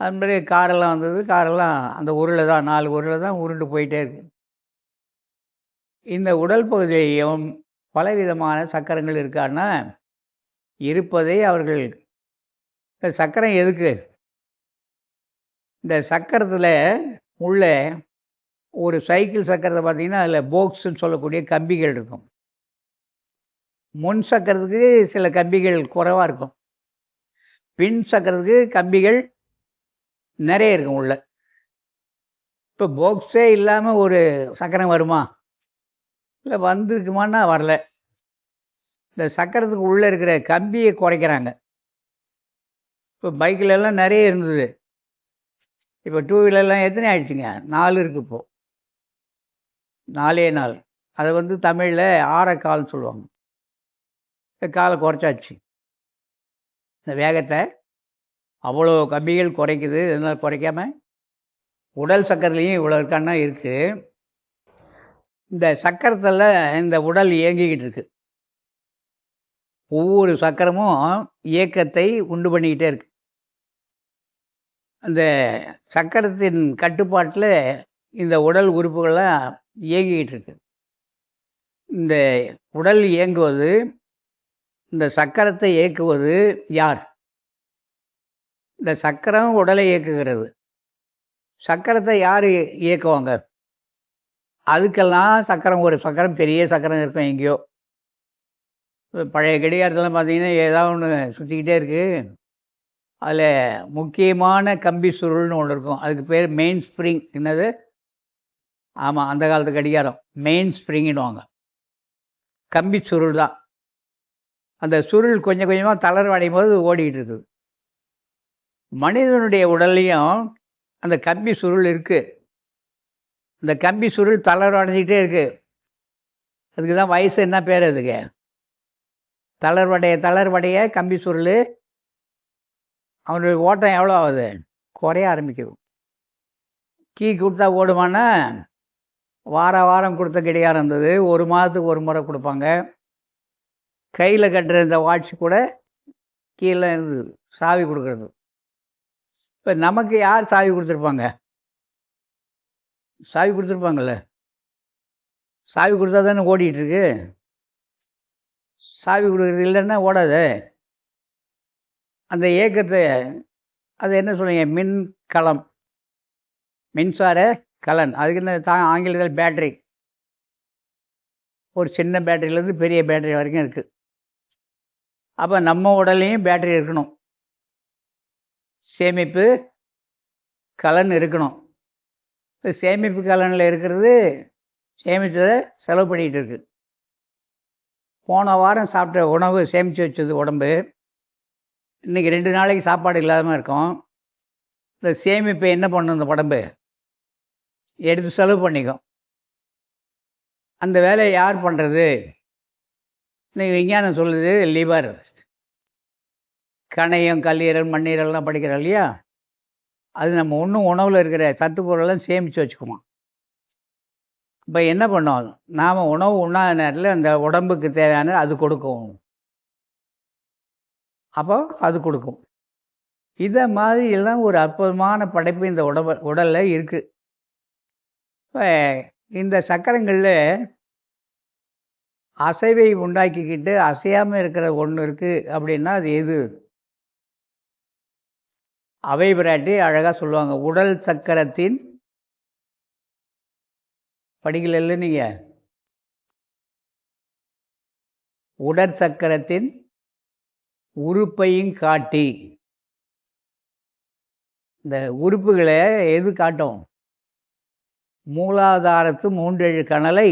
அது மாதிரி காரெல்லாம் வந்தது, காரெல்லாம் அந்த உருளை தான், 4 உருளை தான் உருண்டு போயிட்டே இருக்கு. இந்த உடல் பகுதியிலையும் பலவிதமான சக்கரங்கள் இருக்கான்னா இருப்பதை அவர்கள். இந்த சக்கரம் எதுக்கு? இந்த சக்கரத்தில் உள்ள ஒரு சைக்கிள் சக்கரத்தை பார்த்தீங்கன்னா அதில் போக்ஸ்ன்னு சொல்லக்கூடிய கம்பிகள் இருக்கும். முன் சக்கரத்துக்கு சில கம்பிகள் குறைவாக இருக்கும், பின் சக்கரத்துக்கு கம்பிகள் நிறைய இருக்கும் உள்ள. இப்போ போக்ஸே இல்லாமல் ஒரு சக்கரம் வருமா? இல்லை, வந்துருக்குமான்னா வரல. இந்த சக்கரத்துக்கு உள்ளே இருக்கிற கம்பியை குறைக்கிறாங்க. இப்போ பைக்கிலெல்லாம் நிறைய இருந்தது, இப்போ 2 வீலர்லாம் எத்தனை ஆயிடுச்சுங்க? 4 இருக்குது இப்போது. 4 அதை தமிழில் ஆரக்கால்னு சொல்லுவாங்க. காலை குறைச்சாச்சு. இந்த வேகத்தை அவ்வளோ கம்பிகள் குறைக்குது. இதனால் குறைக்காம உடல் சக்கரத்துலேயும் இவ்வளோ இருக்கான்னா இருக்குது. இந்த சக்கரத்தில் இந்த உடல் இயங்கிக்கிட்டு இருக்கு. ஒவ்வொரு சக்கரமும் இயக்கத்தை உண்டு பண்ணிக்கிட்டே இருக்கு. அந்த சக்கரத்தின் கட்டுப்பாட்டில் இந்த உடல் உறுப்புகள்லாம் இயங்கிக்கிட்டு இருக்கு. இந்த உடல் இயங்குவது, இந்த சக்கரத்தை இயக்குவது யார்? இந்த சக்கரம் உடலை இயக்குகிறது. சக்கரத்தை யார் இயக்குவாங்க? அதுக்கெல்லாம் சக்கரம், ஒரு சக்கரம், பெரிய சக்கரம் இருக்கும் எங்கேயோ. பழைய கடிகாரத்தெல்லாம் பார்த்தீங்கன்னா, ஏதாவது ஒண்ணு சுத்திக்கிட்டே இருக்கு. அதில முக்கியமான கம்பி சுருள்னு ஒண்ணு இருக்கும். அதுக்கு பேரு மெயின் ஸ்ப்ரிங். என்னது? ஆமா. அந்த காலத்து கடிகாரம். மெயின் ஸ்ப்ரிங்குன்னுவாங்க. கம்பி சுருள் தான். அந்த சுருள் கொஞ்சம் கொஞ்சமா தளர்வடையும்போது ஓடிக்கிட்டு இருக்குது. மனிதனுடைய உடல்லயும் அந்த கம்பி சுருள் இருக்கு. இந்த கம்பி சுருள் தளர்வடைஞ்சுக்கிட்டே இருக்கு. அதுக்கு தான் வயசு என்ன பேரு அதுக்கு? தளர்வடைய தளர்வடைய கம்பி சுருளு அவனுடைய ஓட்டம் எவ்வளோ ஆகுது? குறைய ஆரம்பிக்குது. கீ குடுத்தா ஓடுமான்னா, வாரம் குடுத்த கடிகாரம் இருந்தது. 1 மாதத்துக்கு 1 முறை குடுப்பாங்க. கையில கட்டுற இந்த வாட்ச் கூட கீழ இருந்தது. சாவி குடுக்குறது. இப்ப நமக்கு யார் சாவி குடுத்துருப்பாங்க? சாவி குடுத்துருப்பாங்கல்ல. சாவி குடுத்தா தானே ஓடிட்டு இருக்கு. சாவி குடுக்குறது இல்லன்னா ஓடாதே. அந்த இயக்கத்த அது என்ன சொல்லுவீங்க? மின்கலம். மின்சார கலன். அதுக்கு என்ன ஆங்கிலத்தில பேட்டரி. ஒரு சின்ன பேட்டரியிலேருந்து பெரிய பேட்டரி வரைக்கும் இருக்கு. அப்ப நம்ம உடல்லயும் பேட்டரி இருக்கணும். சேமிப்பு கலன் இருக்கணும். இப்ப சேமிப்பு கலன்ல இருக்கிறது சேமிச்சத செலவு பண்ணிட்டு இருக்கு. போன வாரம் சாப்பிட்ட உணவு சேமிச்சு வச்சது உடம்பு. இன்னைக்கு 2 நாளைக்கு சாப்பாடு இல்லாம இருக்கும். இந்த சேமிப்பை என்ன பண்ணும் இந்த உடம்பு? எடுத்து செலவு பண்ணிக்கும். அந்த வேலைய யார் பண்றது? இன்னைக்கு விஞ்ஞானம் சொல்லுது லிவர். கணையம், கல்லீரல், மண்ணீரல்லாம் படிக்கிறோம் இல்லையா? அது நம்ம உண்ணும் உணவுல இருக்கிற சத்து பொருளெல்லாம் சேமிச்சு வச்சுக்குமாம். இப்ப என்ன பண்ணும்? நாம உணவு உண்ணாத நேரத்தில அந்த உடம்புக்கு தேவையானது அது கொடுக்கும். அப்போ அது கொடுக்கும். இத மாதிரி எல்லாம் ஒரு அற்புதமான படைப்பு இந்த உடல்ல இருக்கு. இப்ப இந்த சக்கரங்கள்ல அசைவை உண்டாக்கிக்கிட்டு அசையாம இருக்கிற ஒண்ணு இருக்கு அப்படின்னா அது எது? அவை பிராட்டி அழகா சொல்லுவாங்க. உடல் சக்கரத்தின் படிக்கலைல்ல நீங்க? உடற்சக்கரத்தின் உறுப்பையும் காட்டி. இந்த உறுப்புகள எது காட்டும்? மூலாதாரத்து 3 கணலை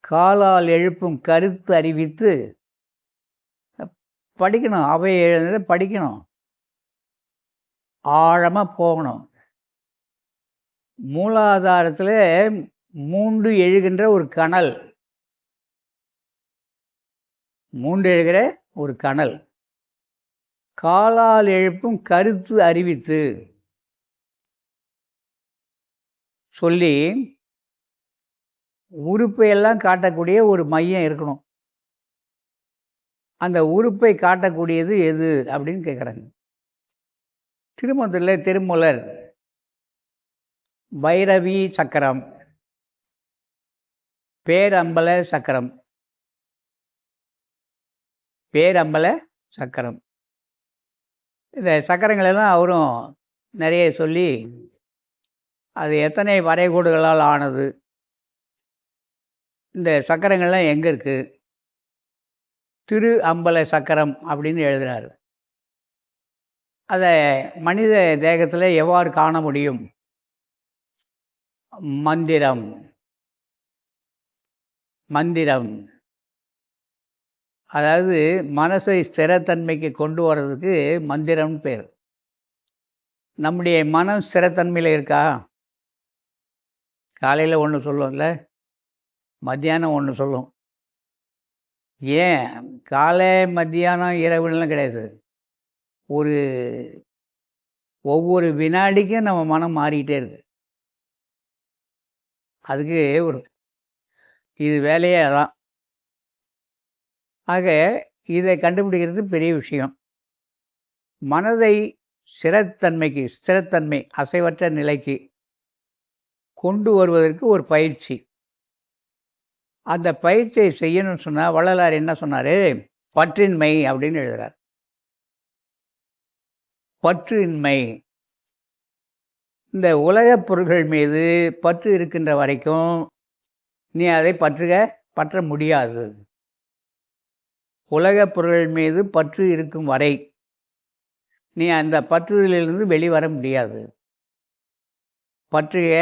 காலால் எழுப்பும் கருத்து அறிவித்து படிக்கணும். அவை எழுதுனத படிக்கணும். ஆழமா போகணும். மூலாதாரத்தில 3 எழுகின்ற ஒரு கணல். 3 எழுகிற ஒரு கணல். காலால் எழுப்பும் கருத்து அறிவித்து சொல்லி உறுப்பை எல்லாம் காட்டக்கூடிய ஒரு மையம் இருக்கணும். அந்த உறுப்பை காட்டக்கூடியது எது அப்படின்னு கேட்குறாங்க. திருமந்திரத்தில திருமூலர் பைரவி சக்கரம், பேரம்பல சக்கரம், பேரம்பல சக்கரம். இந்த சக்கரங்கள் எல்லாம் அவரும் நிறைய சொல்லி அது எத்தனை வரைகோடுகளால் ஆனது, இந்த சக்கரங்கள்லாம் எங்க இருக்கு, திரு அம்பல சக்கரம் அப்படின்னு எழுதுறாரு. அத மனித தேகத்துல எவ்வாறு காண முடியும்? மந்திரம். மந்திரம் அதாவது மனசை ஸ்திரத்தன்மைக்கு கொண்டு வர்றதுக்கு மந்திரம்னு பேர். நம்முடைய மனம் ஸ்திரத்தன்மையில் இருக்கா? காலையில் ஒன்று சொல்லும்ல, மத்தியானம் ஒன்று சொல்லும். ஏன் காலை மத்தியானம் இரவுலாம் கிடையாது. ஒவ்வொரு வினாடிக்கும் நம்ம மனம் மாறிக்கிட்டே இருக்கு. அதுக்கு இது வேலையே அதான். ஆக இதை கண்டுபிடிக்கிறது பெரிய விஷயம். மனதை ஸ்திரத்தன்மை அசைவற்ற நிலைக்கு கொண்டு வருவதற்கு ஒரு பயிற்சி. அந்த பயிற்சியை செய்யணும்னு சொன்னால் வள்ளலார் என்ன சொன்னார்? பற்றின்மை அப்படின்னு எழுதுறார். பற்றின்மை. இந்த உலகப் பொருள்கள் மீது பற்று இருக்கின்ற வரைக்கும் நீ அதை பற்ற முடியாது. உலகப் பொருள் மீது பற்று இருக்கும் வரை நீ அந்த பற்றுதலிலிருந்து வெளிவர முடியாது. பற்றுக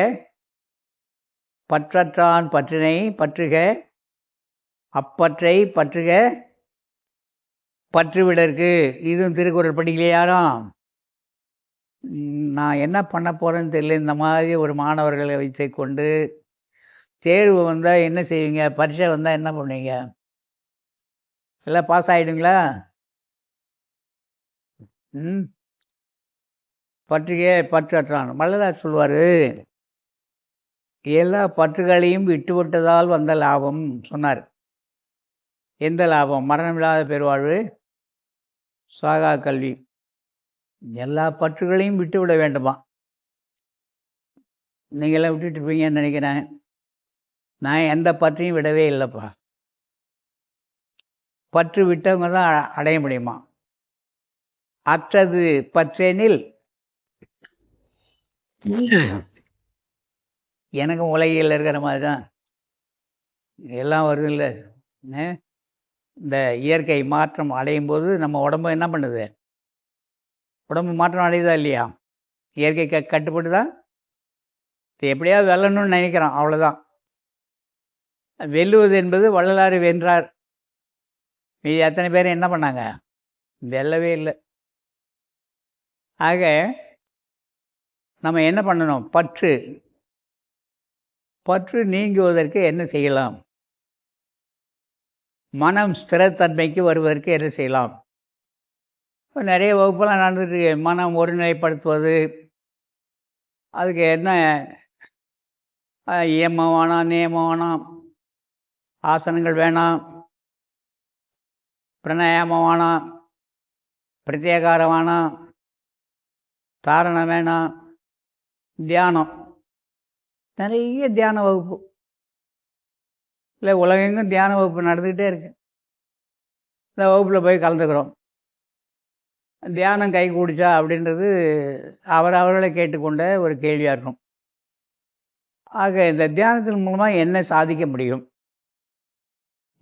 பற்றற்றான் பற்றினை பற்றுக அப்பற்றை பற்றுக பற்றுவிடற்கு. இதுவும் திருக்குறள் படிக்கலையாராம். நான் என்ன பண்ண போகிறேன்னு தெரியல. இந்த மாதிரி ஒரு மாணவர்களை வைத்து கொண்டு தேர்வு வந்தால் என்ன செய்வீங்க? பரீட்சை வந்தால் என்ன பண்ணுவீங்க? எல்லாம் பாஸ் ஆகிடுங்களா? ம் பற்றுகே பற்றற்றான். வள்ளலார் சொல்லுவார், எல்லா பற்றுகளையும் விட்டுவிட்டதால் வந்த லாபம் சொன்னார். எந்த லாபம்? மரணமில்லாத பெருவாழ்வு, சாகா கல்வி. எல்லா பற்றுகளையும் விட்டு விட வேண்டுமா? நீங்களாம் விட்டுட்டு இருப்பீங்கன்னு நினைக்கிறேன். நான் எந்த பற்றையும் விடவே இல்லைப்பா. பற்று விட்டவங்க தான் அடைய முடியுமா? அற்றது பற்றெனில் எனக்கும் உலகில் இருக்கிற மாதிரி தான் எல்லாம் வருது இல்லை. இந்த இயற்கை மாற்றம் அடையும் போது நம்ம உடம்பு என்ன பண்ணுது? உடம்பு மாற்றம் அடையுதா இல்லையா? இயற்கை கட்டுப்பட்டு தான் எப்படியாவது வெல்லணும்னு நினைக்கிறோம், அவ்வளோதான். வெல்லுவது என்பது வள்ளலார் வென்றார். மீதி அத்தனை பேர் என்ன பண்ணாங்க? வெல்லவே இல்லை. ஆக நம்ம என்ன பண்ணணும்? பற்று நீங்குவதற்கு என்ன செய்யலாம்? மனம் ஸ்திரத்தன்மைக்கு வருவதற்கு என்ன செய்யலாம்? இப்போ நிறைய வகுப்பெல்லாம் நடந்துட்டு மனம் ஒருநிலைப்படுத்துவது, அதுக்கு என்ன இயமம் வேணாம், நியமம் வேணாம், ஆசனங்கள் வேணாம், பிரணாயாமம் வேணாம், பிரத்யேகாரம் வேணாம், தாரணம் வேணாம், தியானம். நிறைய தியான வகுப்பு இல்லை, உலகெங்கும் தியான வகுப்பு நடந்துக்கிட்டே இருக்கு. இந்த வகுப்பில் போய் கலந்துக்கிறோம். தியானம் கை கூடிச்சா அப்படின்றது அவர்களை கேட்டுக்கொண்ட ஒரு கேள்வியாக இருக்கும். ஆக இந்த தியானத்தின் மூலமாக என்ன சாதிக்க முடியும்?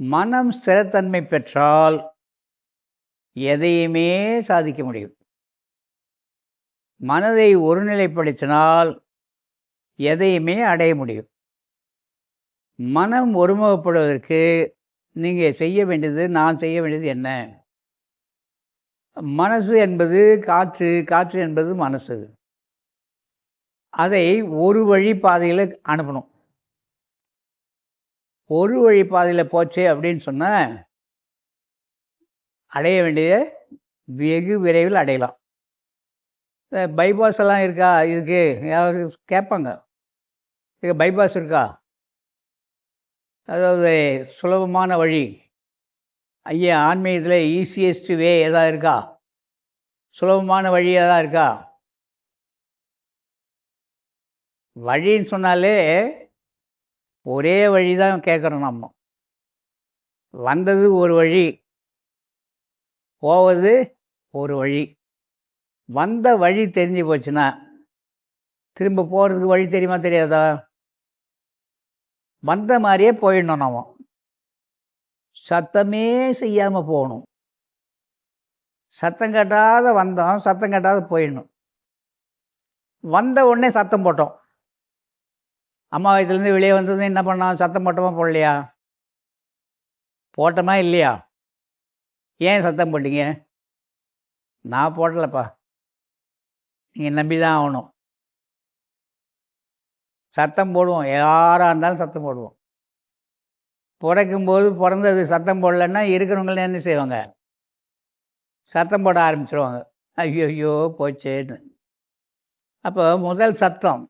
மனம் ஸ்திரத்தன்மை பெற்றால் எதையுமே சாதிக்க முடியும். மனதை ஒருநிலைப்படுத்தினால் எதையுமே அடைய முடியும். மனம் ஒருமுகப்படுவதற்கு நீங்கள் செய்ய வேண்டியது, நான் செய்ய வேண்டியது என்ன? மனசு என்பது காற்று, காற்று என்பது மனசு. அதை ஒரு வழி பாதையில் அனுப்பணும். ஒரு வழி பாதையில் போச்சு அப்படின்னு சொன்னால் அடைய வேண்டிய வெகு விரைவில் அடையலாம். பைபாஸ் எல்லாம் இருக்கா? இதுக்கு யாராவது கேட்பாங்க, இது பைபாஸ் இருக்கா? அதாவது சுலபமான வழி, ஐயா ஆன்மீகத்தில் ஈஸியஸ்ட் வே எதாவது இருக்கா? சுலபமான வழி எதாவது இருக்கா? வழின்னு சொன்னாலே ஒரே வழி தான் கேட்குறோம். நம்ம வந்தது ஒரு வழி, போவது ஒரு வழி. வந்த வழி தெரிஞ்சு போச்சுன்னா திரும்ப போகிறதுக்கு வழி தெரியுமா தெரியாதா? வந்த மாதிரியே போயிடணும். நம்ம சத்தமே செய்யாமல் போகணும். சத்தம் கட்டாத வந்தோம், சத்தம் கட்டாத போயிடணும். வந்த உடனே சத்தம் போட்டோம். அம்மா வயசுலேருந்து வெளியே வந்தது என்ன பண்ணோம்? சத்தம் போட்டோமா போடலையா? போட்டோமா இல்லையா? ஏன் சத்தம் போட்டீங்க? நான் போடலப்பா, நீங்கள் நம்பி தான் ஆகணும். சத்தம் போடுவோம், யாராக இருந்தாலும் சத்தம் போடுவோம். பிறக்கும்போது பிறந்தது சத்தம் போடலைன்னா இருக்கிறவங்கள என்ன செய்வாங்க? சத்தம் போட ஆரம்பிச்சிருவாங்க, ஐயோ போச்சேன்னு. அப்போ முதல் சத்தம்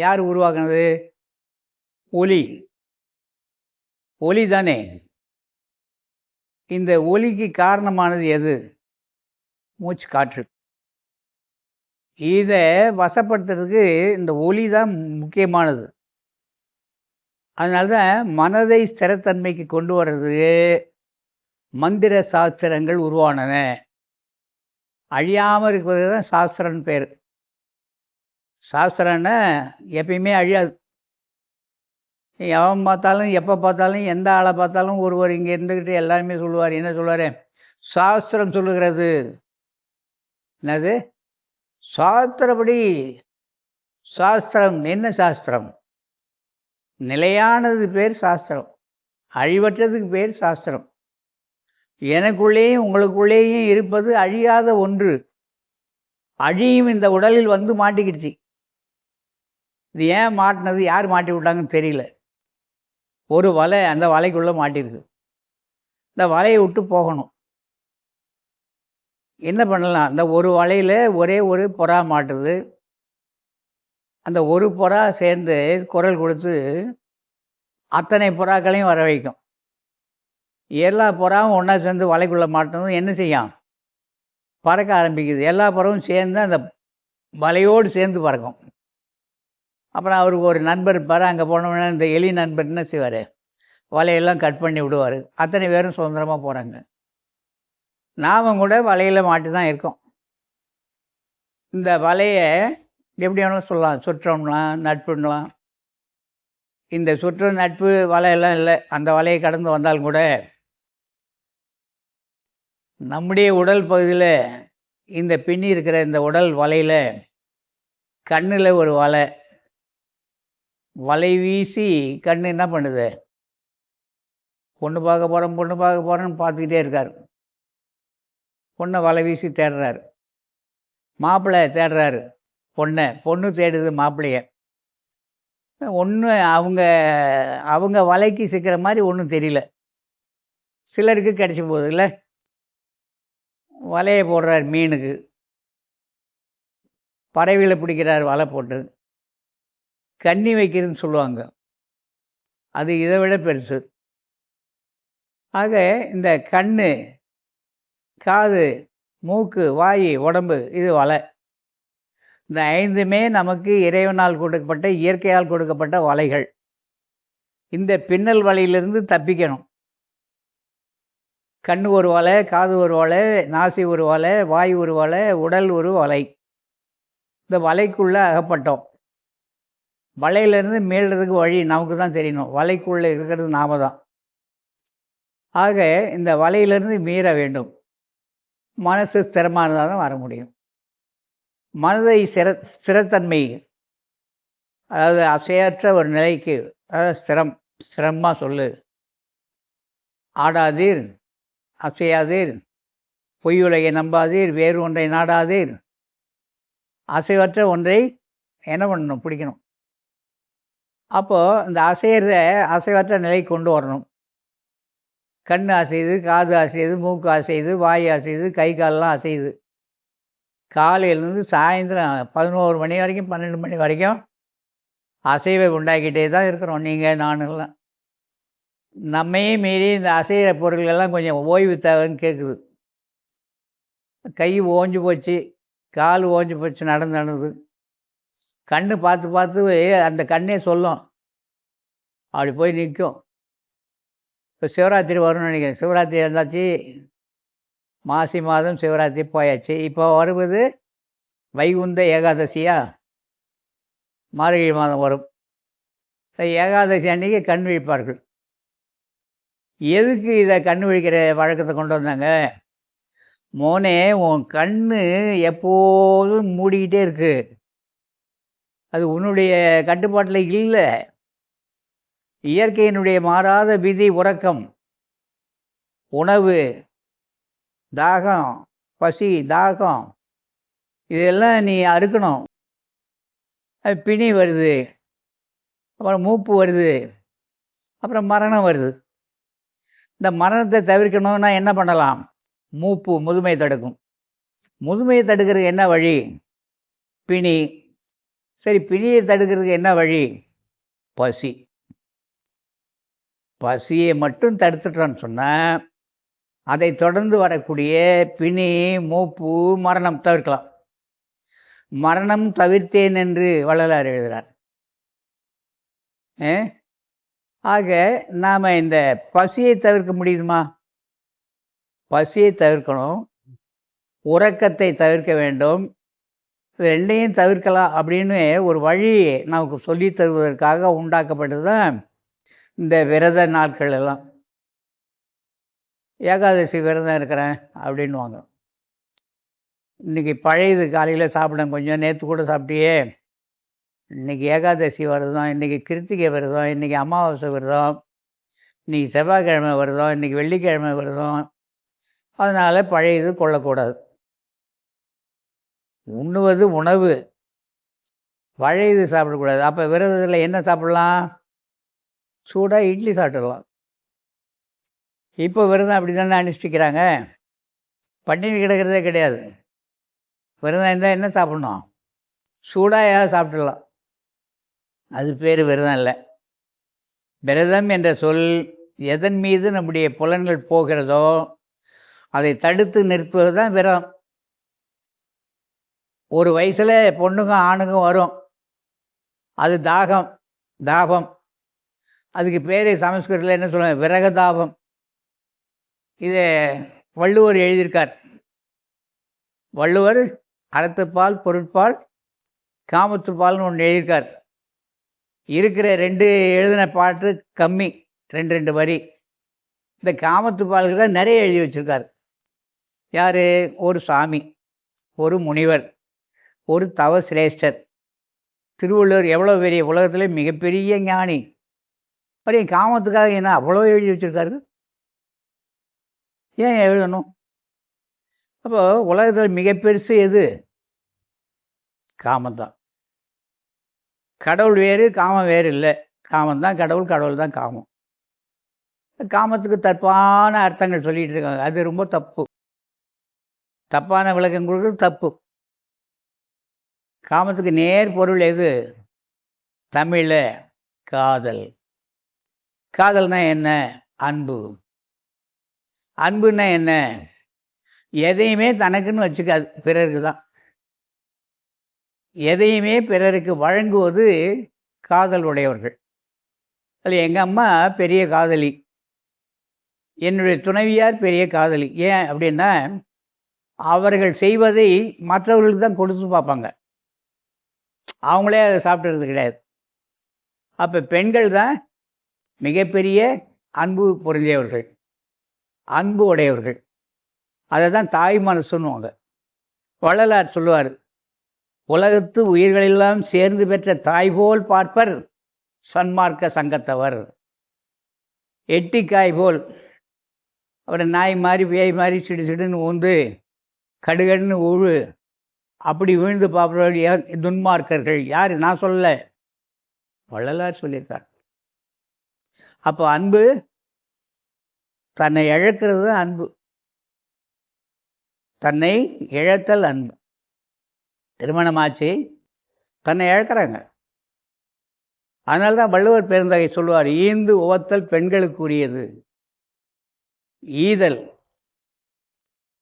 யார் உருவாக்குனது? ஒலி. ஒலி தானே. இந்த ஒலிக்கு காரணமானது எது? மூச்சு காற்று. இதை வசப்படுத்துறதுக்கு இந்த ஒலி தான் முக்கியமானது. அதனால தான் மனதை ஸ்திரத்தன்மைக்கு கொண்டு வர்றதுக்கு மந்திர சாஸ்திரங்கள் உருவானன. அழியாமல் இருக்கிறது தான் சாஸ்திரன்னு பேர். சாஸ்திரன்னா எப்பயுமே அழியாது. எவன் பார்த்தாலும், எப்போ பார்த்தாலும், எந்த ஆளை பார்த்தாலும் ஒருவர் இங்கே இருந்துக்கிட்டு எல்லாருமே சொல்லுவார். என்ன சொல்லுவார்? சாஸ்திரம் சொல்லுகிறது. என்னது? சாஸ்திரப்படி. சாஸ்திரம் என்ன சாஸ்திரம்? நிலையானது பேர் சாஸ்திரம், அழிவற்றதுக்கு பேர் சாஸ்திரம். எனக்குள்ளேயும் உங்களுக்குள்ளேயும் இருப்பது அழியாத ஒன்று. அழியும் இந்த உடலில் வந்து மாட்டிக்கிடுச்சு. இது ஏன் மாட்டினது, யார் மாட்டி விட்டாங்கன்னு தெரியல. ஒரு வலை அந்த வலைக்குள்ளே மாட்டிருக்கு. இந்த வலையை விட்டு போகணும். என்ன பண்ணலாம்? அந்த ஒரு வலையில் ஒரே ஒரு புறா மாட்டுது. அந்த ஒரு புறா சேர்ந்து குரல் கொடுத்து அத்தனை புறாக்களையும் வர வைக்கும். எல்லா புறாவும் ஒன்றா சேர்ந்து வலைக்குள்ளே மாட்டினதும் என்ன செய்யும்? பறக்க ஆரம்பிக்குது. எல்லா புறாவும் சேர்ந்து அந்த வலையோடு சேர்ந்து பறக்கும். அப்புறம் அவருக்கு ஒரு நண்பர் இருப்பார். அங்கே போனோம்னா இந்த எலி நண்பர் என்ன செய்வார்? வலையெல்லாம் கட் பண்ணி விடுவார். அத்தனை பேரும் சுதந்திரமாக போகிறாங்க. நாம் கூட வலையில் மாட்டி தான் இருக்கோம். இந்த வலையை எப்படி வேணாலும் சொல்லலாம். சுற்றம்லாம், நட்புங்களாம். இந்த சுற்று, நட்பு, வலையெல்லாம் இல்லை. அந்த வலையை கடந்து வந்தாலும் கூட நம்முடைய உடல் பகுதியில் இந்த பின்னி இருக்கிற இந்த உடல் வலையில் கண்ணில் ஒரு வலை. வலை வீசி கண் என்ன பண்ணுது? பொண்ணு பார்க்க போகிறோம், பொண்ணு பார்க்க போகிறோன்னு பார்த்துக்கிட்டே இருக்கார். பொண்ணை வலை வீசி தேடுறாரு. மாப்பிள்ளை தேடுறாரு பொண்ணை, பொண்ணு தேடுது மாப்பிள்ளைய. ஒன்று அவங்க அவங்க வலைக்கு சிக்கிற மாதிரி ஒன்றும் தெரியல. சிலருக்கு கிடச்சி போகுது இல்லை? வலையை போடுறார் மீனுக்கு, பறவைகளை பிடிக்கிறார் வலை போட்டு. கன்னி வைக்கிறதுன்னு சொல்லுவாங்க, அது இதை விட பெருசு. ஆக இந்த கண், காது, மூக்கு, வாய், உடம்பு, இது வலை. இந்த ஐந்துமே நமக்கு இறைவனால் கொடுக்கப்பட்ட, இயற்கையால் கொடுக்கப்பட்ட வலைகள். இந்த பின்னல் வலையிலிருந்து தப்பிக்கணும். கண் ஒரு வலை, காது ஒரு வலை, நாசி ஒரு வலை, வாய் ஒரு வலை, உடல் ஒரு வலை. இந்த வலைக்குள்ளே அகப்பட்டோம். வலையிலேருந்து மீள்றதுக்கு வழி நமக்கு தான் தெரியணும். வலைக்குள்ளே இருக்கிறது நாம தான். ஆக இந்த வலையிலிருந்து மீற வேண்டும். மனசு ஸ்திரமாக இருந்தால் தான் வர முடியும். மனதை ஸ்திரத்தன்மை, அதாவது அசையற்ற ஒரு நிலைக்கு, அதாவது ஸ்திரமாக சொல்லு. ஆடாதீர், அசையாதீர், பொய்யுலகை நம்பாதீர், வேறு ஒன்றை நாடாதீர். அசைவற்ற ஒன்றை என்ன பண்ணணும்? பிடிக்கணும். அப்போது இந்த அசைவற்ற நிலை கொண்டு வரணும். கண் அசையுது, காது அசையுது, மூக்கு அசையுது, வாய் அசையுது, கை காலெலாம் அசையுது. காலையிலேருந்து சாயந்தரம் 11 மணி வரைக்கும், 12 மணி வரைக்கும் அசைவை உண்டாக்கிட்டே தான் இருக்கிறோம். நீங்கள், நானுங்களாம். நம்மையே மீறி இந்த அசைகிற பொருள்கள்லாம் கொஞ்சம் ஓய்வு தேவைன்னு கேட்குது. கை ஓஞ்சு போச்சு, கால் ஓஞ்சு போச்சு, நடந்து கண் பார்த்து பார்த்து அந்த கண்ணே சொல்லும். அப்படி போய் நிற்கும். இப்போ சிவராத்திரி வரும்னு நினைக்கிறேன். சிவராத்திரி இருந்தாச்சு, மாசி மாதம் சிவராத்திரி போயாச்சு. இப்போ வருவது வைகுந்த ஏகாதசியா, மார்கழி மாதம் வரும். ஏகாதசி அன்றைக்கி கண் விழிப்பார்கள். எதுக்கு இதை கண் விழிக்கிற வழக்கத்தை கொண்டு வந்தாங்க? மோனே, உன் கண் எப்போதும் மூடிக்கிட்டே இருக்கு. அது உன்னுடைய கட்டுப்பாட்டில் இல்லை. இயற்கையினுடைய மாறாத விதி உறக்கம், உணவு, தாகம், பசி, தாகம், இதெல்லாம் நீ அறுக்கணும். பிணி வருது, அப்புறம் மூப்பு வருது, அப்புறம் மரணம் வருது. இந்த மரணத்தை தவிர்க்கணும்னா என்ன பண்ணலாம்? மூப்பு, முதுமை தடுக்கும். முதுமையை தடுக்கிறதுக்கு என்ன வழி? பிணி. சரி, பிணியை தடுக்கிறதுக்கு என்ன வழி? பசி. பசியை மட்டும் தடுத்துட்டோன்னு சொன்னால் அதை தொடர்ந்து வரக்கூடிய பிணி, மூப்பு, மரணம் தவிர்க்கலாம். மரணம் தவிர்த்தேன் என்று வள்ளலார் எழுதுகிறார். ஆக நாம் இந்த பசியை தவிர்க்க முடியுமா? பசியை தவிர்க்கணும், உறக்கத்தை தவிர்க்க வேண்டும். இது ரெண்டையும் தவிர்க்கலாம் அப்படின்னு ஒரு வழி நமக்கு சொல்லி தருவதற்காக உண்டாக்கப்பட்டது தான் இந்த விரத நாட்கள் எல்லாம் ஏகாதசி விரதம் இருக்கிறேன் அப்படின்வாங்க. இன்றைக்கி பழையது காலையில் சாப்பிட்டேன், கொஞ்சம் நேற்று கூட சாப்பிட்டியே, இன்றைக்கி ஏகாதசி விரதம், இன்றைக்கி கிருத்திகை விரதம், இன்றைக்கி அமாவாசை விரதம், இன்றைக்கி செவ்வாய்க்கிழமை விரதம், இன்றைக்கி வெள்ளிக்கிழமை விரதம், அதனால் பழையது கொள்ளக்கூடாது. உண்ணுவது உணவு, பழையது சாப்பிடக்கூடாது. அப்போ விரதத்தில் என்ன சாப்பிடலாம்? சூடாக இட்லி சாப்பிட்டுடலாம். இப்போ விரதம் அப்படி தானே அனுஷ்டிக்கிறாங்க. பட்டினி கிடக்கிறதே கிடையாது. விரதம் இருந்தால் என்ன சாப்பிட்ணும்? சூடாக ஏதாவது சாப்பிட்டுடலாம். அது பேர் விரதம் இல்லை. விரதம் என்ற சொல் எதன் மீது நம்முடைய புலன்கள் போகிறதோ அதை தடுத்து நிறுத்துவது தான் விரதம். ஒரு வயசில் பொண்ணுக்கும் ஆணுக்கும் வரும், அது தாபம். அதுக்கு பேர் சமஸ்கிருதத்தில் என்ன சொல்லுவாங்க? விரகதாபம். இதை வள்ளுவர் எழுதியிருக்கார். வள்ளுவர் அறத்துப்பால், பொருட்பால், காமத்துப்பால்னு ஒன்று எழுதியிருக்கார். இருக்கிற 2 எழுதின பாட்டு கம்மி, 2 வரி. இந்த காமத்துப்பாலுக்கு தான் நிறைய எழுதி வச்சுருக்கார். யார்? ஒரு சாமி, ஒரு முனிவர், ஒரு தவ சிரேஷ்டர். திருவள்ளுவர் எவ்வளோ பெரிய, உலகத்திலே மிகப்பெரிய ஞானி. அப்படி காமத்துக்காக என்ன அவ்வளோ எழுதி வச்சுருக்காரு? ஏன் எழுதணும்? அப்போ உலகத்தில் மிக பெருசு எது? காமந்தான். கடவுள் வேறு, காமம் வேறு இல்லை. காமந்தான் கடவுள், கடவுள் தான் காமம். காமத்துக்கு தப்பான அர்த்தங்கள் சொல்லிகிட்டு இருக்காங்க. அது ரொம்ப தப்பு. தப்பான விளக்கம் கொடுக்குறது தப்பு. காமத்துக்கு நேர் பொருள் எது? தமிழில் காதல். காதல்னா என்ன? அன்பு. அன்புன்னா என்ன? எதையுமே தனக்குன்னு வச்சுக்காது, பிறருக்கு தான். எதையுமே பிறருக்கு வழங்குவது காதல் உடையவர்கள். அதில் எங்கள் அம்மா பெரிய காதலி, என்னுடைய துணைவியார் பெரிய காதலி. ஏன் அப்படின்னா, அவர்கள் செய்வதை மற்றவர்களுக்கு தான் கொடுத்து பார்ப்பாங்க, அவங்களே அதை சாப்பிட்றது கிடையாது. அப்போ பெண்கள் தான் மிகப்பெரிய அன்பு பொருந்தியவர்கள், அன்பு உடையவர்கள். அதை தான் தாய் மனசுன்னுவாங்க. வள்ளலார் சொல்லுவார், உலகத்து உயிர்களெல்லாம் சேர்ந்து பெற்ற தாய் போல் பார்ப்பர் சன்மார்க்க சங்கத்தவர். எட்டிக்காய் போல், அப்புறம் நாய் மாதிரி பேய் மாதிரி சிடு சிடுன்னு ஊந்து கடுகடுன்னு உழு, அப்படி விழுந்து பார்ப்பவர்கள் துன்மார்க்கர்கள். யார்? நான் சொல்லலை, வள்ளலார் சொல்லியிருக்கார். அப்போ அன்பு தன்னை இழக்கிறது தான் அன்பு. தன்னை இழத்தல் அன்பு. திருமணமாச்சு, தன்னை இழக்கிறாங்க. அதனால தான் வள்ளுவர் பெருந்தகை சொல்லுவார், ஈந்து உவத்தல் பெண்களுக்கு உரியது. ஈதல்,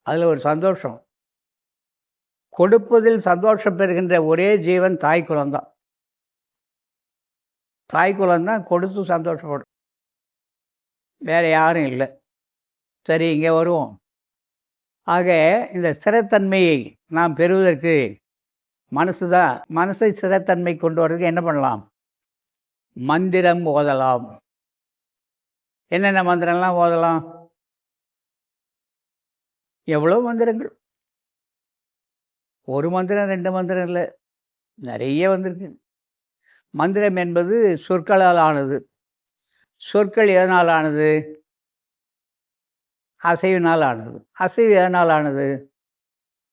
அதில் ஒரு சந்தோஷம். கொடுப்பதில் சந்தோஷம் பெறுகின்ற ஒரே ஜீவன் தாய் குலம்தான். தாய் குலம்தான் கொடுத்து சந்தோஷப்படும், வேறு யாரும் இல்லை. சரி, இங்கே வருவோம். ஆக இந்த ஸ்திரத்தன்மையை நாம் பெறுவதற்கு மனசை ஸ்திரத்தன்மை கொண்டு வர்றதுக்கு என்ன பண்ணலாம்? மந்திரம் ஓதலாம். என்னென்ன மந்திரம்லாம் ஓதலாம்? எவ்வளோ மந்திரங்கள். ஒரு மந்திரம் 2 மந்திரம் இல்லை, நிறைய வந்திருக்கு. மந்திரம் என்பது சொற்களால் ஆனது. சொற்கள் எதனால் ஆனது? அசைவினால் ஆனது. அசைவு எதனால் ஆனது?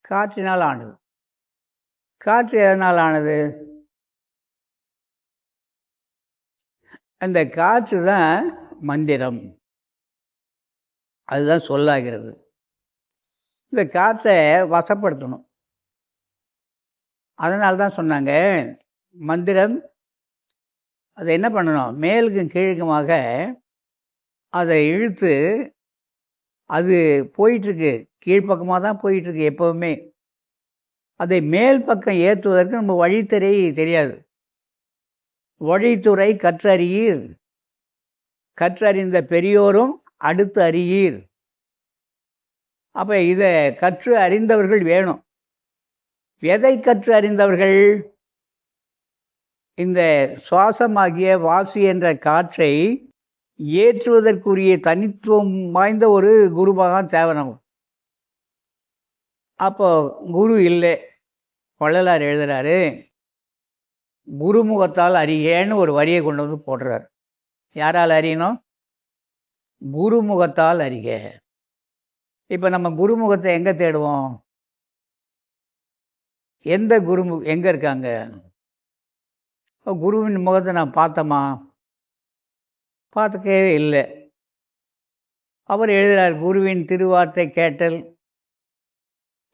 காற்றினால் ஆனது. காற்று எதனால் ஆனது? அந்த காற்று தான் மந்திரம், அதுதான் சொல்லாகிறது. இந்த காற்றை வசப்படுத்தணும். அதனால தான் சொன்னாங்க, மந்திரம் அதை என்ன பண்ணணும்? மேலுக்கும் கீழுக்குமாக அதை இழுத்து, அது போயிட்டுருக்கு, கீழ்ப்பக்கமாக தான் போயிட்டுருக்கு எப்போவுமே. அதை மேல் பக்கம் ஏற்றுவதற்கு நம்ம வழித்துறை தெரியாது. வழித்துறை கற்றறியீர், கற்றறிந்த பெரியோரும் அடுத்து அறியீர். அப்போ இதை கற்று அறிந்தவர்கள் வேணும். எதை கற்று அறிந்தவர்கள்? இந்த சுவாசமாகிய வாசி என்ற காற்றை ஏற்றுவதற்குரிய தனித்துவம் வாய்ந்த ஒரு குரு மகான் தேவை நமக்கு. அப்போ குரு இல்லை. வள்ளலார் எழுதுறாரு, குருமுகத்தால் அறியேன்னு ஒரு வரியை கொண்டு வந்து போடுறார். யாரால் அறியணும்? குருமுகத்தால் அறிக. இப்போ நம்ம குருமுகத்தை எங்கே தேடுவோம்? எந்த எங்கே இருக்காங்க? குருவின் முகத்தை நான் பார்த்தோமா? பார்த்துக்கவே இல்லை. அவர் எழுதுகிறார், குருவின் திருவார்த்தை கேட்டல்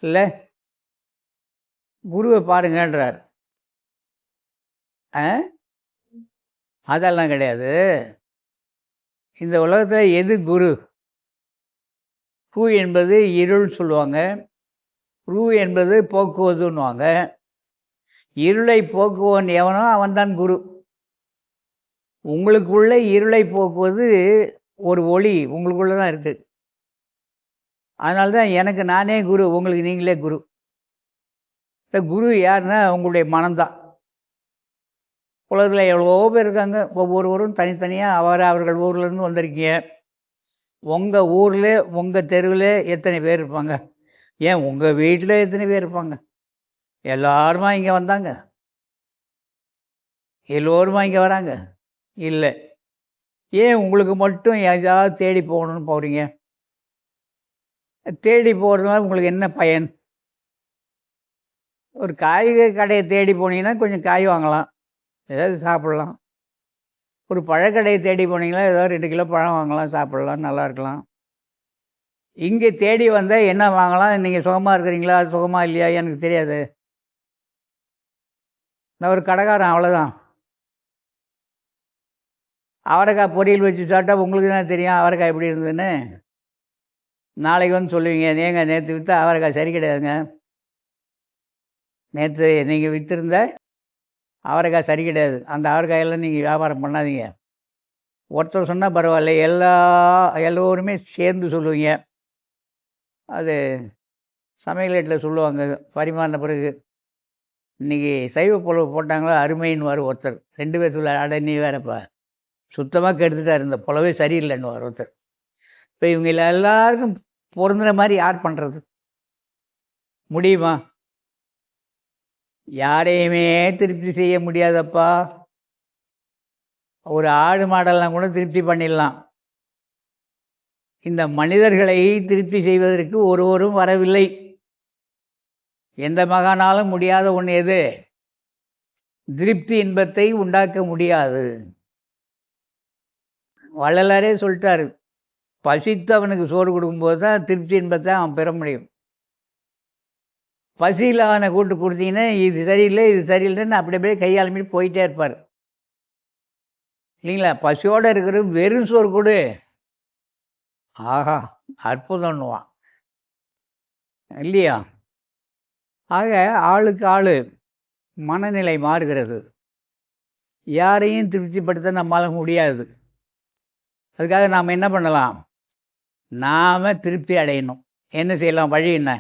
இல்லை, குருவை பாருங்கன்றார். அதெல்லாம் கிடையாது. இந்த உலகத்தில் எது குரு? கு என்பது இருள் சொல்லுவாங்க, ரு என்பது போக்குவதுன்னுவாங்க. இருளை போக்குவன் எவனோ அவன்தான் குரு. உங்களுக்குள்ள இருளை போக்குவது ஒரு ஒளி உங்களுக்குள்ள தான் இருக்குது. அதனால தான் எனக்கு நானே குரு, உங்களுக்கு நீங்களே குரு. இந்த குரு யாருன்னா உங்களுடைய மனம்தான். உலகத்தில் எவ்வளோ பேர் இருக்காங்க, ஒவ்வொருவரும் தனித்தனியாக அவர்கள் ஊர்லேருந்து வந்திருக்கீங்க. உங்கள் ஊரில் உங்கள் தெருவில் எத்தனை பேர் இருப்பாங்க? ஏன் உங்கள் வீட்டில் எத்தனை பேர் இருப்பாங்க? எல்லாருமா இங்கே வந்தாங்க? எல்லோருமா இங்கே வராங்க? இல்லை. ஏன் உங்களுக்கு மட்டும் ஏதாவது தேடி போகணுன்னு போகிறீங்க? தேடி போகிறதுனால உங்களுக்கு என்ன பயன்? ஒரு காய்கறி கடையை தேடி போனீங்கன்னா கொஞ்சம் காய் வாங்கலாம், ஏதாவது சாப்பிட்லாம். ஒரு பழக்கடையை தேடி போனீங்கன்னா ஏதாவது 2 கிலோ பழம் வாங்கலாம், சாப்பிட்லாம், நல்லா இருக்கலாம். இங்கே தேடி வந்தால் என்ன வாங்கலாம்? நீங்கள் சுகமாக இருக்கிறீங்களா, அது சுகமாக இல்லையா எனக்கு தெரியாது. நான் ஒரு கடைக்காரன், அவ்வளோதான். அவரைக்காய் பொரியல் வச்சு சாப்பிட்டா உங்களுக்கு தான் தெரியும் அவரைக்காய் எப்படி இருந்ததுன்னு. நாளைக்கு வந்து சொல்லுவீங்க, ஏங்க நேற்று விற்ற அவரைக்காய் சரி கிடையாதுங்க, நேற்று நீங்கள் விற்றுருந்த அவரைக்காய் சரி கிடையாது, அந்த அவரைக்காயெல்லாம் நீங்கள் வியாபாரம் பண்ணாதீங்க. ஒருத்தர் சொன்னால் பரவாயில்ல, எல்லோருமே சேர்ந்து சொல்லுவீங்க. அது சமையல் வீட்டில் சொல்லுவாங்க, பரிமாறின பிறகு இன்றைக்கி சைவ புலவு போட்டாங்களோ அருமைன்னு வரும் ஒருத்தர். 2 பேர் சொல்ல, அட நீ வேறப்பா, சுத்தமாக கெடுத்துட்டார், இந்த புலவே சரியில்லைன்னு வரும் ஒருத்தர். இப்போ இவங்க எல்லாருக்கும் பொருந்துகிற மாதிரி யார் பண்ணுறது முடியுமா? யாரையுமே திருப்தி செய்ய முடியாதப்பா. ஒரு ஆடு மாடெல்லாம் கூட திருப்தி பண்ணிடலாம். இந்த மனிதர்களை திருப்தி செய்வதற்கு ஒருவரும் வரவில்லை. எந்த மகானாலும் முடியாத ஒன்று எது? திருப்தி இன்பத்தை உண்டாக்க முடியாது. வள்ளலாரே சொல்லிட்டாரு, பசித்தவனுக்கு சோறு கொடுக்கும்போது தான் திருப்தி இன்பத்தை அவன் பெற முடியும். பசியில் அவனை கூட்டு கொடுத்தீங்கன்னா இது சரியில்லை இது சரியில்லைன்னு அப்படியே கையாளமிட்டு போயிட்டே இருப்பார் இல்லைங்களா? பசியோடு இருக்கிற வெறும் சோறு கொடு, ஆஹா அற்புதம்னுவான் இல்லையா? ஆக ஆளுக்கு ஆள் மனநிலை மாறுகிறது. யாரையும் திருப்திப்படுத்த நம்மளால முடியாது. அதுக்காக நாம் என்ன பண்ணலாம்? நாம் திருப்தி அடையணும். என்ன செய்யலாம்? வழி என்ன?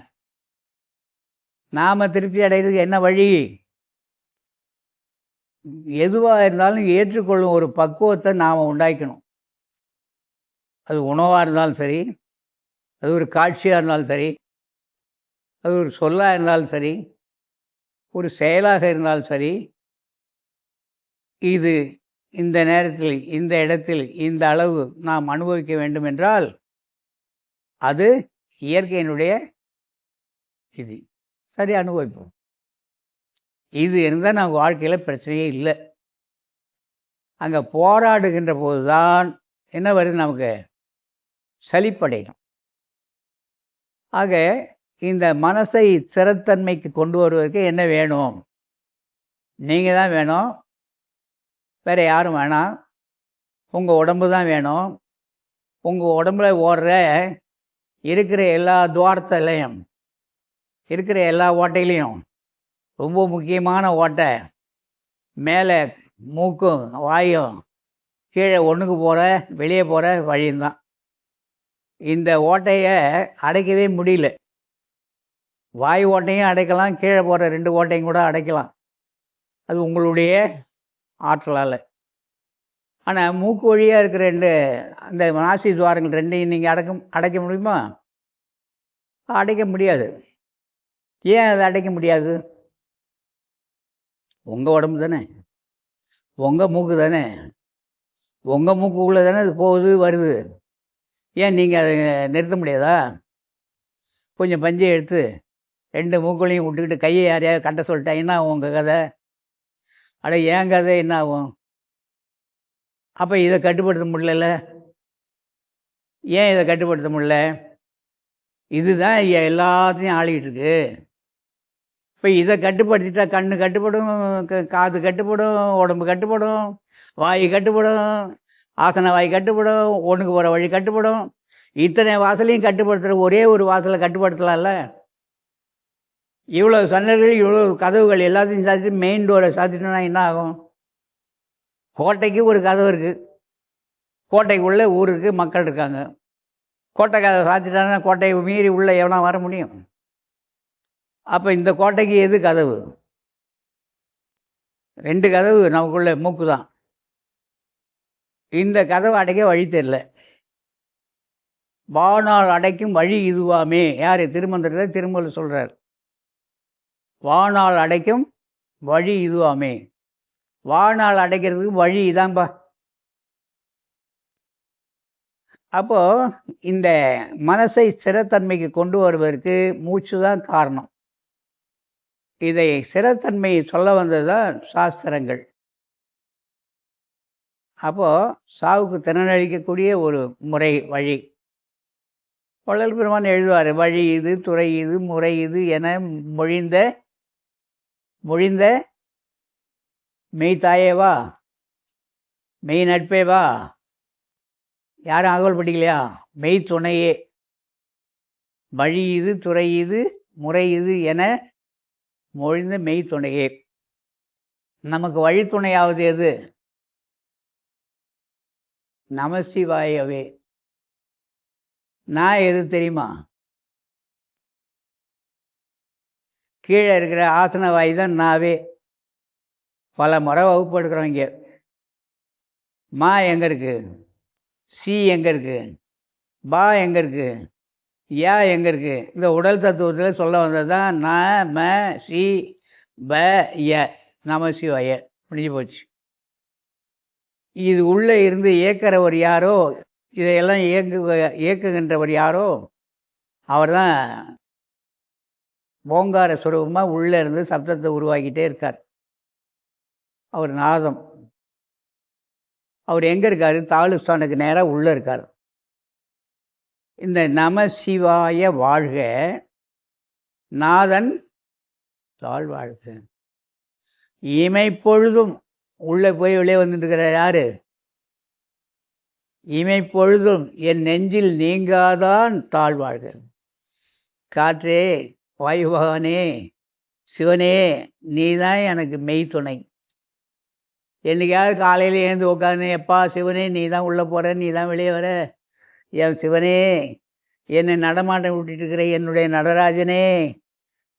நாம் திருப்தி அடைகிறதுக்கு என்ன வழி? எதுவாக இருந்தாலும் ஏற்றுக்கொள்ளும் ஒரு பக்குவத்தை நாம் உண்டாக்கணும். அது உணவாக இருந்தாலும் சரி, அது ஒரு காட்சியாக இருந்தாலும் சரி, அது ஒரு சொல்லாக இருந்தாலும் சரி, ஒரு செயலாக இருந்தாலும் சரி, இது இந்த நேரத்தில் இந்த இடத்தில் இந்த அளவு நாம் அனுபவிக்க வேண்டும் என்றால் அது இயற்கையினுடைய இது சரி அனுபவிப்போம். இது இருந்தால் நம்ம வாழ்க்கையில் பிரச்சனையே இல்லை. அங்கே போராடுகின்ற போது தான் என்ன வருது? நமக்கு சலிப்படையும். ஆக இந்த மனசை ஸ்திரத்தன்மைக்கு கொண்டு வருவதற்கு என்ன வேணும்? நீங்கள் தான் வேணும், வேறு யாரும் வேணாம். உங்கள் உடம்பு தான் வேணும். உங்கள் உடம்புல ஓடுற இருக்கிற எல்லா துவாரத்திலையும் இருக்கிற எல்லா ஓட்டையிலையும் ரொம்ப முக்கியமான ஓட்டை மேலே மூக்கும் வாயும் கீழே ஒன்றுக்கு போகிற வெளியே போகிற வழியும்தான். இந்த ஓட்டையை அடைக்கவே முடியல. வாயு ஓட்டையும் அடைக்கலாம், கீழே போகிற 2 ஓட்டையும் கூட அடைக்கலாம். அது உங்களுடைய ஆற்றலால். ஆனால் மூக்கு வழியாக இருக்கிற அந்த நாசி துவாரங்கள் ரெண்டையும் நீங்கள் அடைக்க முடியுமா? அடைக்க முடியாது. ஏன் அதை அடைக்க முடியாது? உங்கள் உடம்பு தானே, உங்கள் மூக்கு தானே, உங்கள் மூக்குக்குள்ளே தானே அது போகுது வருது. ஏன் நீங்கள் அதை நிறுத்த முடியாதா? கொஞ்சம் பஞ்சை எடுத்து 2 மூக்குலையும் விட்டுக்கிட்டு கையை யாரையாவது கட்ட சொல்லிட்டா என்ன ஆகும் உங்கள் கதை? அட ஏன் கதை என்ன ஆகும்? அப்போ இதை கட்டுப்படுத்த முடியல. ஏன் இதை கட்டுப்படுத்த முடியல? இதுதான் எல்லாத்தையும் ஆளிக்கிட்டு இருக்கு. இப்போ இதை கட்டுப்படுத்திட்டா கண்ணு கட்டுப்படும், காது கட்டுப்படும், உடம்பு கட்டுப்படும், வாய் கட்டுப்படும், ஆசன வாய் கட்டுப்படும், ஒன்றுக்கு போகிற வழி கட்டுப்படும். இத்தனை வாசலையும் கட்டுப்படுத்துகிற ஒரே ஒரு வாசலை கட்டுப்படுத்தலாம்ல. இவ்வளோ சன்னல்கள், இவ்வளோ கதவுகள் எல்லாத்தையும் சாத்திட்டு மெயின் டோரை சாத்திட்டோன்னா என்ன ஆகும்? கோட்டைக்கு ஒரு கதவு இருக்குது, கோட்டைக்குள்ளே ஊர் இருக்குது, மக்கள் இருக்காங்க. கோட்டை கதவை சாத்திட்டாங்கன்னா கோட்டையை மீறி உள்ளே எவனா வர முடியும்? அப்போ இந்த கோட்டைக்கு எது கதவு? 2 கதவு நமக்குள்ள மூக்கு தான். இந்த கதவை அடைக்க வழி தெரியல. வானால் அடைக்கும் வழி இதுவாமே. யார்? திருமந்திரத்தில் திருமூலர் சொல்கிறார். வானால் அடைக்கும் வழி இதுவாமே. வானால் அடைக்கிறதுக்கு வழி இதான்பா. அப்போது இந்த மனசை ஸ்திரத்தன்மைக்கு கொண்டு வருவதற்கு மூச்சு தான் காரணம். இதை ஸ்திரத்தன்மையை சொல்ல வந்தது தான் சாஸ்திரங்கள். அப்போது சாவுக்கு திறனளிக்கக்கூடிய ஒரு முறை, வழி. வள்ளல் பெருமான் எழுதுவார், வழி இது, துறை இது, முறை இது என மொழிந்த மெய்த்தாயேவா, மெய் நட்பேவா. யாரும் அகவல் படிக்கலையா? மெய் துணையே. வழி இது, துறை இது, முறை இது என மொழிந்த மெய் துணையே. நமக்கு வழித்துணையாவது எது? நமசிவாயவே. நான் எது தெரியுமா? கீழே இருக்கிற ஆசன வாய் தான் நாவே. பல முறை வகுப்பு எடுக்கிறோம். இங்கே மா எங்கே இருக்குது? சி எங்கே இருக்குது? பா எங்கே இருக்குது? யா எங்கே இருக்குது? இந்த உடல் தத்துவத்தில் சொல்ல வந்தது தான் ந, ம, சி, ப, ய. நமசிவாய. முடிஞ்சு போச்சு. இது உள்ளே இருந்து இயக்கிறவர் யாரோ, இதையெல்லாம் இயக்குகின்றவர் யாரோ அவர் தான் ஓங்கார சுரூபமாக உள்ளே இருந்து சப்தத்தை உருவாக்கிட்டே இருக்கார். அவர் நாதம். அவர் எங்கே இருக்கார்? தாலுஸ்தானுக்கு நேராக உள்ளே இருக்கார். இந்த நம சிவாய வாழ்க, நாதன் தாழ்வாழ்க. இமைப்பொழுதும் உள்ளே போய் வெளியே வந்துட்டு இருக்கிற யாரு? இமைப்பொழுதும் என் நெஞ்சில் நீங்காதான் தாழ்வாழ்க. காற்றே, வாயுபகவானே, சிவனே, நீ தான் எனக்கு மெய் துணை. என்றைக்காவது காலையில் எழுந்து உட்காந்து, எப்பா சிவனே நீ தான் உள்ளே போகிற, நீ தான் வெளியே வர, என் சிவனே, என்னை நடமாட்டம் விட்டுட்டு இருக்கிற என்னுடைய நடராஜனே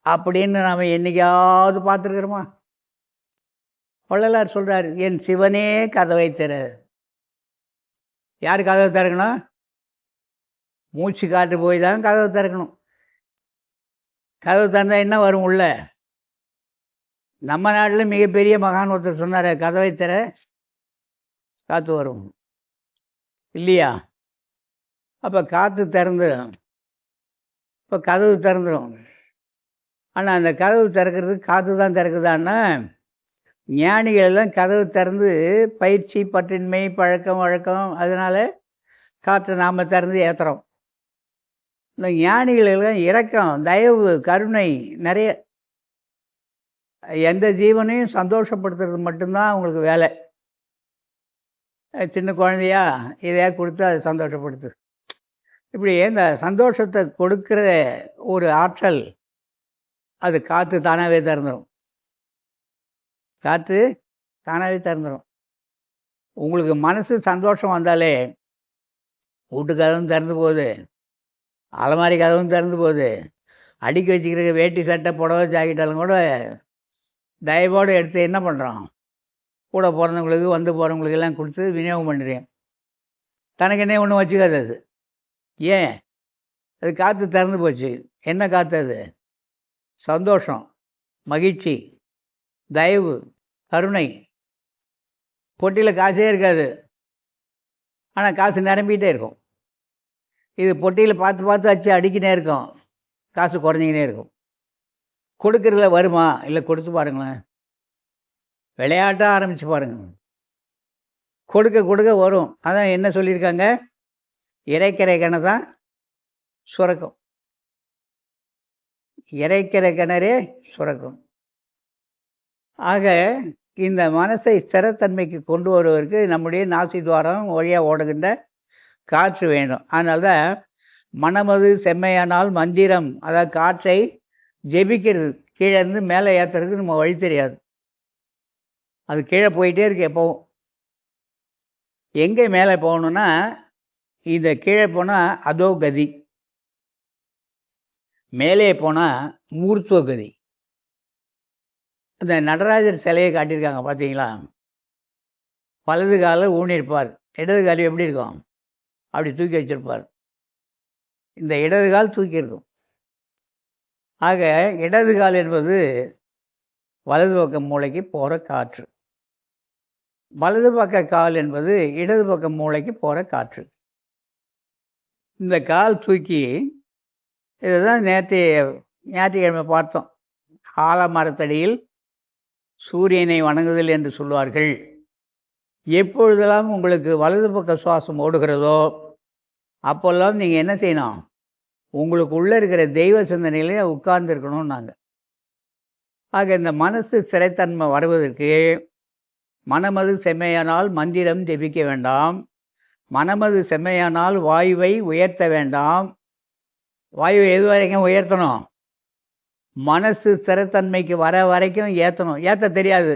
அப்படின்னு நாம் என்றைக்காவது பார்த்துருக்குறோமா? வள்ளலார் சொல்கிறார், என் சிவனே கதவை திற. யார் கதவை திறக்கணும்? மூச்சு காட்டு போய் தான் கதவை திறக்கணும். கதவு திறந்தால் என்ன வரும் உள்ள? நம்ம நாட்டில் மிகப்பெரிய மகான் ஒருத்தர் சொன்னார், கதவை திற காற்று வரும் இல்லையா? அப்போ காற்று திறந்துடும், இப்போ கதவு திறந்துடும். ஆனால் அந்த கதவு திறக்கிறதுக்கு காற்று தான் திறக்குதான்னா, ஞானிகள் எல்லாம் கதவு திறந்து பயிற்சி, பற்றின்மை, பழக்கம் வழக்கம், அதனால் காற்றை நாம் திறந்து ஏற்றுறோம். இந்த ஞானிகளெல்லாம் இரக்கம், தயவு, கருணை நிறைய. எந்த ஜீவனையும் சந்தோஷப்படுத்துறது மட்டும்தான் அவங்களுக்கு வேலை. சின்ன குழந்தையா இதையா கொடுத்து அதை சந்தோஷப்படுத்து. இப்படி இந்த சந்தோஷத்தை கொடுக்குற ஒரு ஆற்றல், அது காற்று தானாகவே திறந்துடும். காற்று தானாகவே திறந்துடும். உங்களுக்கு மனசு சந்தோஷம் வந்தாலே வீட்டு கதவும் திறந்து போகுது, அலமாரி கதவும் திறந்து போகுது, அடுக்கி வச்சுக்கிற வேட்டி, சட்டை, புடவை, ஜாக்கெட்டாலும் கூட தயவோடு எடுத்து என்ன பண்ணுறோம்? கூட பிறந்தவங்களுக்கு வந்து போகிறவங்களுக்கு எல்லாம் கொடுத்து விநியோகம் பண்ணுறேன். தனக்கு என்ன ஒன்றும் வச்சுக்காது அது. ஏன்? அது காற்று திறந்து போச்சு. என்ன காற்று அது? சந்தோஷம், மகிழ்ச்சி, தயவு, கருணை. பொட்டியில் காசே இருக்காது, ஆனால் காசு நிரம்பிகிட்டே இருக்கும். இது பொட்டியில் பார்த்து பார்த்து வச்சு அடிக்கினே இருக்கும், காசு குறைஞ்சிக்கினே இருக்கும். கொடுக்கறதுல வருமா? இல்லை, கொடுத்து பாருங்களேன். விளையாட்டாக ஆரம்பித்து பாருங்க, கொடுக்க கொடுக்க வரும். அதான் என்ன சொல்லியிருக்காங்க, இறைக்கிற கிணறு தான் சுரக்கும். இறைக்கிற கிணறே சுரக்கும். ஆக இந்த மனசை ஸ்திரத்தன்மைக்கு கொண்டு வருவதற்கு நம்முடைய நாசி துவாரம் வழியாக ஓடுகின்ற காற்று வேண்டும். அதனால்தான் மனமது செம்மையானால் மந்திரம், அதாவது காற்றை ஜெபிக்கிறது, கீழே இருந்து மேலே ஏற்றுறதுக்கு நம்ம வழி தெரியாது. அது கீழே போயிட்டே இருக்கு எப்போவும். எங்கே மேலே போகணுன்னா, இந்த கீழே போனால் அதோ கதி, மேலே போனால் மூர்த்துவ கதி. இந்த நடராஜர் சிலையை காட்டியிருக்காங்க பார்த்தீங்களா? வலது காலில் ஊனியிருப்பார், இடது கால் எப்படி இருக்கும்? அப்படி தூக்கி வச்சிருப்பார். இந்த இடது கால் தூக்கி இருக்கும். ஆக இடது கால் என்பது வலது பக்க மூளைக்கு போகிற காற்று, வலது பக்க கால் என்பது இடது பக்க மூளைக்கு போகிற காற்று. இந்த கால் தூக்கி, இதுதான் ஞாயிற்றுக்கிழமை பார்த்தோம். ஆலமரத்தடியில் சூரியனை வணங்குதல் என்று சொல்வார்கள். எப்பொழுதெல்லாம் உங்களுக்கு வலது பக்க சுவாசம் ஓடுகிறதோ அப்போல்லாம் நீங்கள் என்ன செய்யணும்? உங்களுக்கு உள்ளே இருக்கிற தெய்வ சிந்தனையிலே உட்கார்ந்துருக்கணும். நாங்கள் ஆக இந்த மனசு சிறைத்தன்மை வருவதற்கு மனமது செம்மையானால் மந்திரம் ஜெபிக்க வேண்டாம், மனமது செம்மையானால் வாயுவை உயர்த்த வேண்டாம். வாயுவை எது வரைக்கும் உயர்த்தணும்? மனசு ஸ்திரத்தன்மைக்கு வர வரைக்கும் ஏற்றணும். ஏற்ற தெரியாது.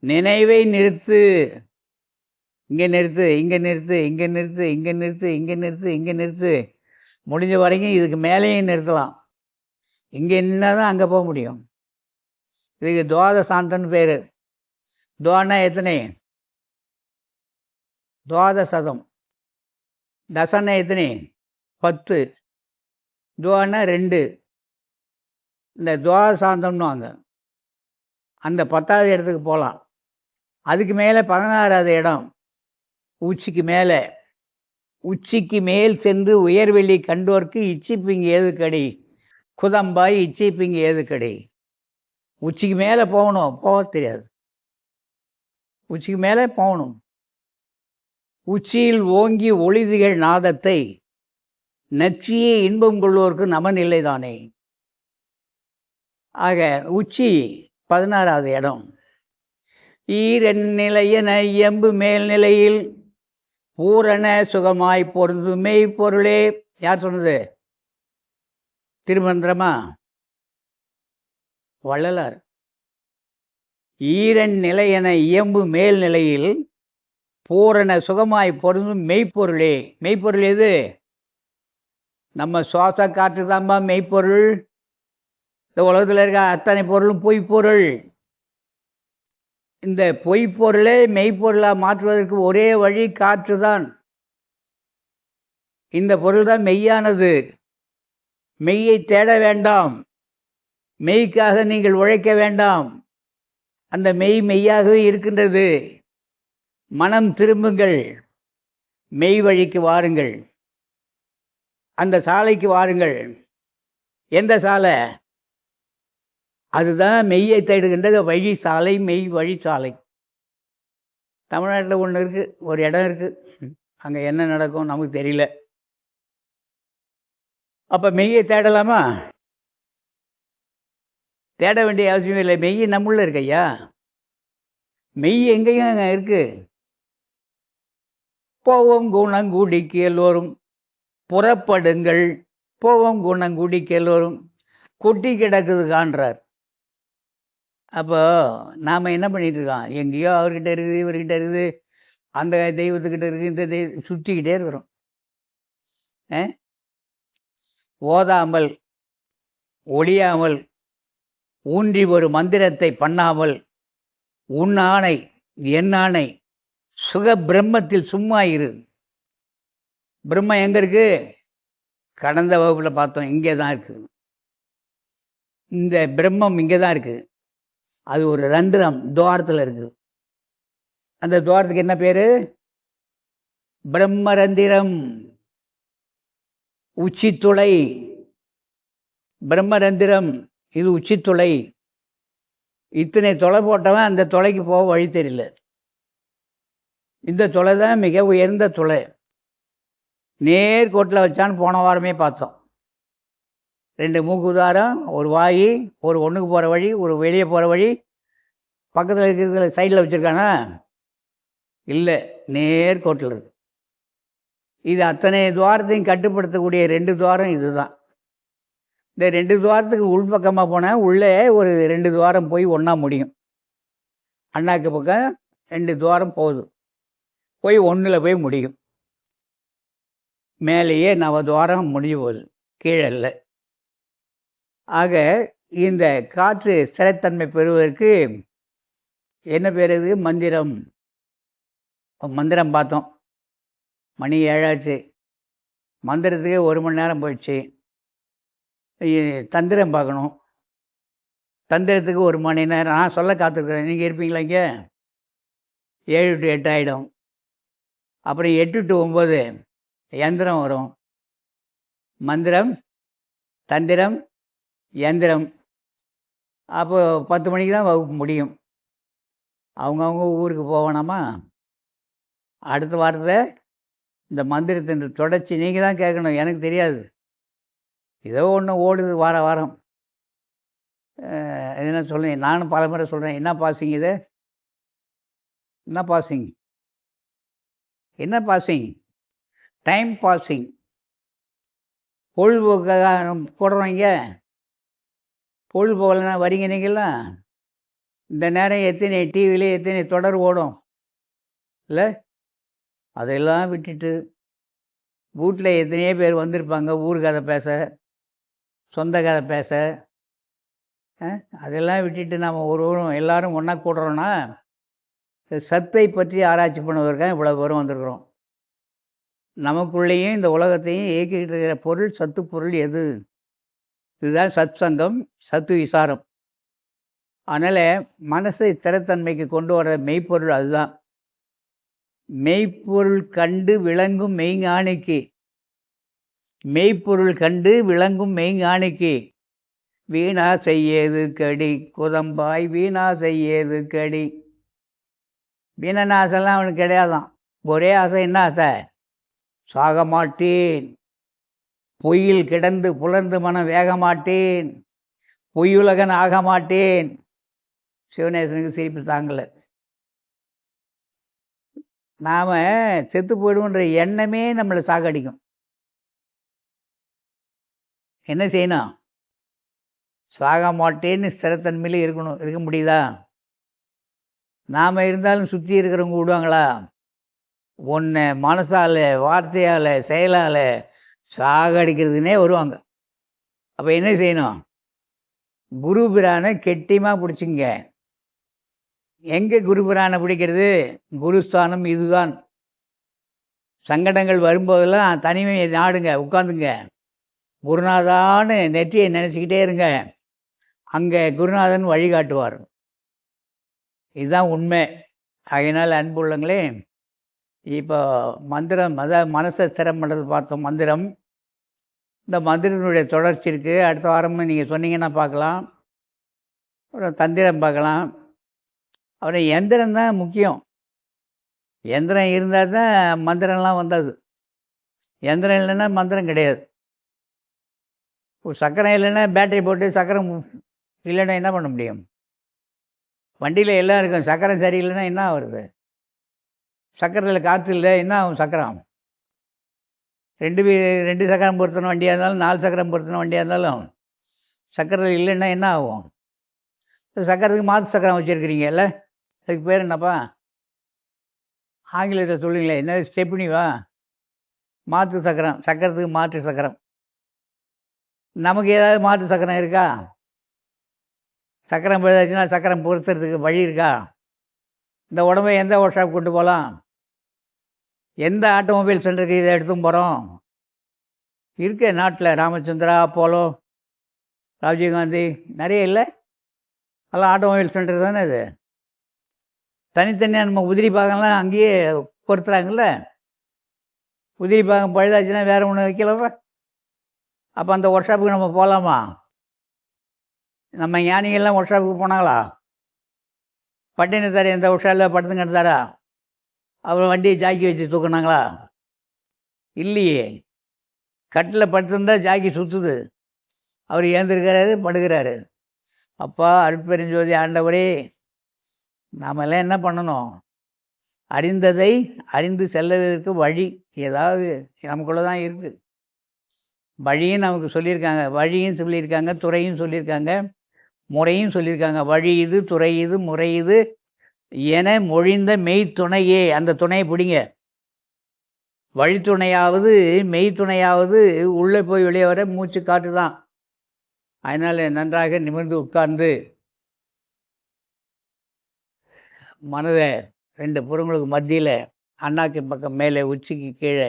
நினைவை நிறுத்து, இங்கே நிறுத்து, இங்கே நிறுத்து, இங்கே நிறுத்து, இங்கே நிறுத்து, இங்கே நிறுத்து, இங்கே நிறுத்து. முடிஞ்ச வரைக்கும் இதுக்கு மேலேயும் நிறுத்தலாம். இங்கே நின்னா தான் அங்கே போக முடியும். இதுக்கு துவாத சாந்தன்னு பேர். துவானா எத்தனை? துவாத சதம். தசன்னா எத்தனை? 10. துவானா 2. இந்த துவாத சாந்தம்னு வாங்க, அந்த 10வது இடத்துக்கு போகலாம். அதுக்கு மேலே 16வது இடம், உச்சிக்கு மேலே. உச்சிக்கு மேல் சென்று உயர்வெளி கண்டோர்க்கு இச்சிப்பிங்க ஏதுக்கடி, குதம்பாய் இச்சிப்பிங்க ஏதுக்கடி. உச்சிக்கு மேலே போகணும், போக தெரியாது. உச்சிக்கு மேலே போகணும். உச்சியில் ஓங்கி ஒளிதிகள் நாதத்தை நச்சியே இன்பம் கொள்வோருக்கு நமன் இல்லைதானே. ஆக உச்சி 16வது இடம். ஈரன் நிலையன இயம்பு மேல்நிலையில் பூரண சுகமாய் பொருந்து மெய்ப்பொருளே. யார் சொன்னது? திருமந்திரமா? வள்ளலார். ஈரன் நிலையென இயம்பு மேல்நிலையில் பூரண சுகமாய் பொருந்தும் மெய்ப்பொருளே. மெய்ப்பொருள் எது? நம்ம சுவாச காற்று தான்பா மெய்ப்பொருள். இந்த உலகத்தில் இருக்க அத்தனை பொருளும் பொய்ப்பொருள். இந்த பொய்ப்பொருளை மெய்ப்பொருளாக மாற்றுவதற்கு ஒரே வழி காற்று தான். இந்த பொருள் தான் மெய்யானது. மெய்யை தேட வேண்டாம், மெய்க்காக நீங்கள் உழைக்க வேண்டாம். அந்த மெய் மெய்யாகவே இருக்கின்றது. மனம் திரும்புங்கள், மெய் வழிக்கு வாருங்கள், அந்த சாலைக்கு வாருங்கள். எந்த சாலை? அதுதான் மெய்யை தேடுகின்ற வழி சாலை, மெய் வழி சாலை. தமிழ்நாட்டில் ஒன்று இருக்குது, ஒரு இடம் இருக்குது, அங்கே என்ன நடக்கும் நமக்கு தெரியல. அப்போ மெய்யை தேடலாமா? தேட வேண்டிய அவசியம் இல்லை. மெய் நம்முள்ள இருக்கு ஐயா. மெய் எங்கேயும் இருக்கு. போவோம் குணங்குடிக்கு எல்லோரும் புறப்படுங்கள், போவோம் குணங்குடிக்கு எல்லோரும். கொட்டி கிடக்குது காண்றார். அப்போ நாம் என்ன பண்ணிட்டு இருக்கோம்? எங்கேயோ அவர்கிட்ட இருக்குது, இவர்கிட்ட இருக்குது, அந்த தெய்வத்துக்கிட்ட இருக்குது, இந்த தெய்வம் சுற்றிக்கிட்டே இருக்கிறோம். ஓதாமல் ஒளியாமல் ஊன்றி ஒரு மந்திரத்தை பண்ணாமல் உன் ஆணை என் ஆணை சுக பிரம்மத்தில் சும்மா இரு. பிரம்மம் எங்கே இருக்கு? கடந்த வகுப்பில் பார்த்தோம், இங்கே தான் இருக்குது. இந்த பிரம்மம் இங்கே தான் இருக்குது. அது ஒரு ரந்திரம் துவாரத்தில் இருக்குது. அந்த துவாரத்துக்கு என்ன பேர்? பிரம்மரந்திரம், உச்சித்துளை. பிரம்மரந்திரம், இது உச்சித்துளை. இத்தனை தொலை போட்டவன் அந்த தொலைக்கு போக வழி தெரியல. இந்த தொலை தான் மிக உயர்ந்த தொலை. நேர்கோட்டில் வச்சான்னு போன வாரமே பார்த்தோம். 2 மூக்கு தாரம், ஒரு வாய், ஒரு ஒன்றுக்கு போகிற வழி, ஒரு வெளியே போகிற வழி. பக்கத்தில் இருக்கிற சைடில் வச்சுருக்கானா? இல்லை, நேர்கோட்டில் இருக்கு. இது அத்தனை துவாரத்தையும் கட்டுப்படுத்தக்கூடிய 2 துவாரம் இது தான். இந்த 2 துவாரத்துக்கு உள்பக்கமாக போனால் உள்ளே ஒரு 2 துவாரம் போய் ஒன்றா முடியும். அண்ணாக்கு பக்கம் 2 துவாரம் போகுது, போய் ஒன்றில் போய் முடியும். மேலேயே நவதுவாரம் முடிஞ்சு போகுது, கீழே இல்லை. ஆக இந்த காற்று ஸ்திரத்தன்மை பெறுவதற்கு என்ன பேர்? இது மந்திரம். மந்திரம் பார்த்தோம், மணி 7 ஆச்சு. மந்திரத்துக்கு 1 மணி நேரம் போயிடுச்சு. தந்திரம் பார்க்கணும், தந்திரத்துக்கு 1 மணி நேரம். நான் சொல்ல காத்திருக்கிறேன், நீங்கள் இருப்பீங்களா? இங்கே 7 to 8 ஆகிடும். அப்புறம் 8 to 9 யந்திரம் வரும். மந்திரம், தந்திரம், யந்திரம். அப்போ 10 மணிக்கு தான் வகுப்பு முடியும். அவங்கவுங்க ஊருக்கு போகணுமா? அடுத்த வாரத்தில் இந்த மந்திரத்தின் தொடர்ச்சி நீங்கள் தான் கேட்கணும், எனக்கு தெரியாது. ஏதோ ஒன்று ஓடுது வார வாரம். என்ன சொல்லுங்க, நானும் பல முறை சொல்கிறேன். என்ன பாசிங் இது? என்ன பாசிங்? என்ன பாசிங்? Time passing. பொழுதுபோக்காக போடுறோம். இங்கே பொழுதுபோக்கலைன்னா வரீங்க நீங்களாம். இந்த நேரம் எத்தனை டிவியில் எத்தனை தொடர் ஓடும் இல்லை? அதெல்லாம் விட்டுட்டு வீட்டில் எத்தனையோ பேர் வந்திருப்பாங்க, ஊர் கதை பேச, சொந்த கதை பேச. அதெல்லாம் விட்டுட்டு நம்ம ஒருவரும் எல்லாரும் ஒன்றா கூடுறோன்னா சத்தை பற்றி ஆராய்ச்சி பண்ணுவதற்காக இவ்வளோ பேரும் வந்திருக்கிறோம். நமக்குள்ளேயும் இந்த உலகத்தையும் இயக்கிக்கிட்டு இருக்கிற பொருள், சத்து பொருள் எது? இதுதான் சத் சங்கம், சத்து விசாரம். அதனால் மனசை ஸ்திரத்தன்மைக்கு கொண்டு வர மெய்ப்பொருள் அதுதான். மெய்ப்பொருள் கண்டு விளங்கும் மெய்ஞானிக்கு, மெய்ப்பொருள் கண்டு விளங்கும் மெய்ஞானிக்கு வீணா செய்யது கடி குதம்பாய், வீணா செய்யது கடி. வீணன ஆசைலாம் அவனுக்கு கிடையாதான். ஒரே ஆசை, என்ன ஆசை? சாக மாட்டேன், பொய்யில் கிடந்து புலர்ந்து மனம் வேக மாட்டேன், பொய்யுலகன் ஆக மாட்டேன். சிவநேசனுக்கு சிரிப்பு தாங்கலை. நாம் செத்து போயிடுவோன்ற எண்ணமே நம்மளை சாகடிக்கும். என்ன செய்யணும்? சாக மாட்டேன்னு ஸ்திரத்தன்மையிலே இருக்கணும். இருக்க முடியுதா? நாம் இருந்தாலும் சுற்றி இருக்கிறவங்க விடுவாங்களா? ஒன்றை மனசால், வார்த்தையால், செயலால் சாகடிக்கிறதுனே வருவாங்க. அப்போ என்ன செய்யணும்? குரு பிரானை கெட்டியமாக பிடிச்சிங்க. எங்கே குரு பிரானை பிடிக்கிறது? குருஸ்தானம் இதுதான். சங்கடங்கள் வரும்போதெல்லாம் தனிமையை நாடுங்க, உட்காந்துங்க. குருநாதான்னு நெற்றியை நினச்சிக்கிட்டே இருங்க. அங்கே குருநாதன் வழிகாட்டுவார். இதுதான் உண்மை. அதனால் அன்புள்ளங்களே, இப்போ மந்திரம், அதாவது மனசை ஸ்திரம் பண்ணுறது பார்த்தோம். மந்திரம், இந்த மந்திரத்தினுடைய தொடர்ச்சி இருக்குது. அடுத்த வாரமும் நீங்கள் சொன்னீங்கன்னா பார்க்கலாம். அப்புறம் தந்திரம் பார்க்கலாம். அப்புறம் எந்திரம் தான் முக்கியம். எந்திரம் இருந்தால் தான் மந்திரம்லாம் வந்தது. எந்திரம் இல்லைன்னா மந்திரம் கிடையாது. சக்கரம் இல்லைன்னா பேட்டரி போட்டு, சக்கரம் இல்லைன்னா என்ன பண்ண முடியும்? வண்டியில் எல்லாம் இருக்கும், சக்கரம் சரியில்லைன்னா என்ன வருது? சக்கரத்தில் காற்று இல்லை, என்ன ஆகும்? சக்கரம் ரெண்டு சக்கரம் பொருத்தின வண்டியாக இருந்தாலும், 4 சக்கரம் பொருத்தின வண்டியாக இருந்தாலும் சக்கரத்தில் இல்லைன்னா என்ன ஆகும்? சக்கரத்துக்கு மாற்று சக்கரம் வச்சுருக்கிறீங்கல்ல, அதுக்கு பேர் என்னப்பா? ஆங்கிலத்தை சொல்லுங்களேன், என்ன? ஸ்டெப்னிவா? மாற்று சக்கரம். சக்கரத்துக்கு மாற்று சக்கரம். நமக்கு ஏதாவது மாற்று சக்கரம் இருக்கா? சக்கரம் போயிடுச்சுன்னா சக்கரம் பொருத்துறதுக்கு வழி இருக்கா? இந்த உடம்பை எந்த ஒர்க் ஷாப் கொண்டு போகலாம்? எந்த ஆட்டோமொபைல் சென்டருக்கு இதை எடுத்துன்னு போகிறோம்? இருக்கு நாட்டில் ராமச்சந்திரா, அப்போலோ, ராஜீவ்காந்தி நிறைய இல்லை? எல்லாம் ஆட்டோமொபைல் சென்டர் தானே இது. தனித்தனியாக நம்ம உதிரி பாகம்லாம் அங்கேயே பொறுத்துறாங்கல்ல. உதிரி பாகம் பழுதாச்சுன்னா வேறு ஒன்று வைக்கலாமா? அப்போ அந்த ஒர்க் ஷாப்புக்கு நம்ம போகலாமா? நம்ம ஞானிகள்லாம் ஒர்க் ஷாப்புக்கு போனாங்களா? பட்டினத்தார் எந்த ஒர்க் ஷாப்பில் படுத்து கிடந்தாரா? அப்புறம் வண்டியை ஜாக்கி வச்சு தூக்குனாங்களா? இல்லையே. கட்டில் படுத்துருந்தா ஜாக்கி சுற்றுது, அவர் ஏந்திருக்கிறாரு, படுகிறாரு. அப்பா அருட்பெருஞ்சோதி ஆண்டவரே, நாமெல்லாம் என்ன பண்ணணும்? அறிந்ததை அறிந்து செல்வதற்கு வழி ஏதாவது நமக்குள்ளே தான் இருக்குது. வழியும் நமக்கு சொல்லியிருக்காங்க, வழியும் சொல்லியிருக்காங்க, துறையும் சொல்லியிருக்காங்க, முறையும் சொல்லியிருக்காங்க. வழி இது, துறை இது, முறை இது என மொழிந்த மெய்த்துணையே. அந்த துணையை பிடிங்க. வழித்துணையாவது மெய்த்துணையாவது உள்ளே போய் வெளியே வர மூச்சு காற்று தான். அதனால் நன்றாக நிமிர்ந்து உட்கார்ந்து மனதை 2 புறங்களுக்கு மத்தியில் அண்ணாக்கு பக்கம் மேலே உச்சிக்கு கீழே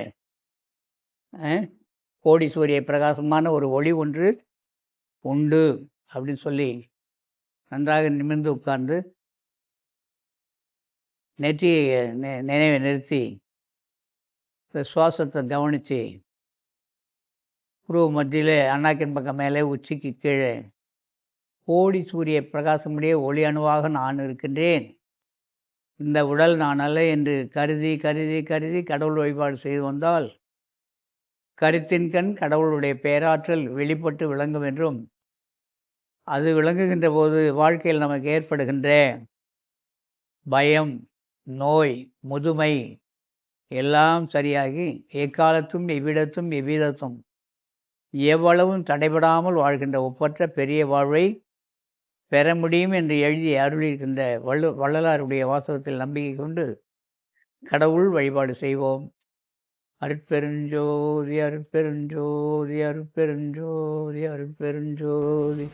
கோடி சூரிய பிரகாசமான ஒரு ஒளி ஒன்று உண்டு அப்படின்னு சொல்லி நன்றாக நிமிர்ந்து உட்கார்ந்து நெற்றியை நினைவை நிறுத்தி சுவாசத்தை கவனித்து புருவ மத்தியில் அண்ணாக்கின் பக்கம் மேலே உச்சிக்கு கீழே கோடி சூரிய பிரகாசமுடைய ஒளி அணுவாக நான் இருக்கின்றேன், இந்த உடல் நான் அல்ல என்று கருதி கருதி கருதி கடவுள் வழிபாடு செய்து வந்தால் கருத்தின் கண் கடவுளுடைய பேராற்றல் வெளிப்பட்டு விளங்கும் என்றும், அது விளங்குகின்ற போது வாழ்க்கையில் நமக்கு ஏற்படுகின்ற பயம், நோய், முதுமை எல்லாம் சரியாகி எக்காலத்தும் எவ்விடத்தும் எவ்விதத்தும் எவ்வளவும் தடைபடாமல் வாழ்கின்ற ஒப்பற்ற பெரிய வாழ்வை பெற முடியும் என்று எழுதி அருளியிருக்கின்ற வள்ளலாருடைய வாசகத்தில் நம்பிக்கை கொண்டு கடவுள் வழிபாடு செய்வோம். அருட்பெருஞ்சோதி அருட்பெருஞ்சோதி அருட்பெருஞ்சோதி அருட்பெருஞ்சோதி.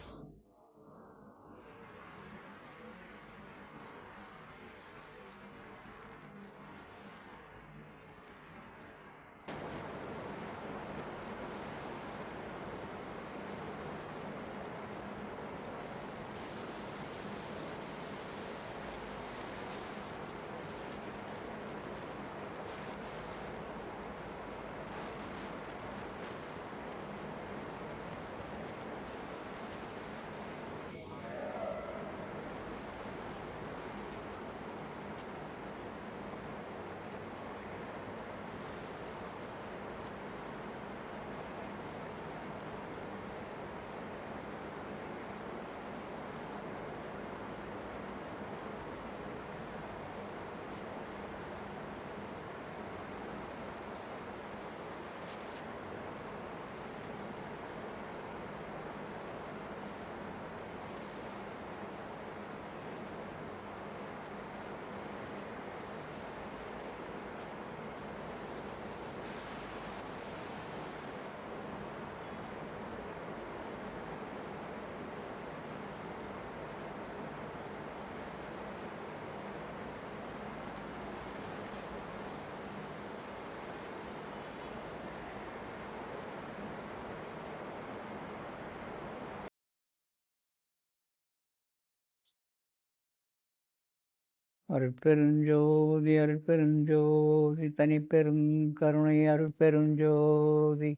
அருட்பெருஞ்சோதி அருட்பெருஞ்சோதி தனிப்பெரும் கருணை அருட்பெருஞ்சோதி.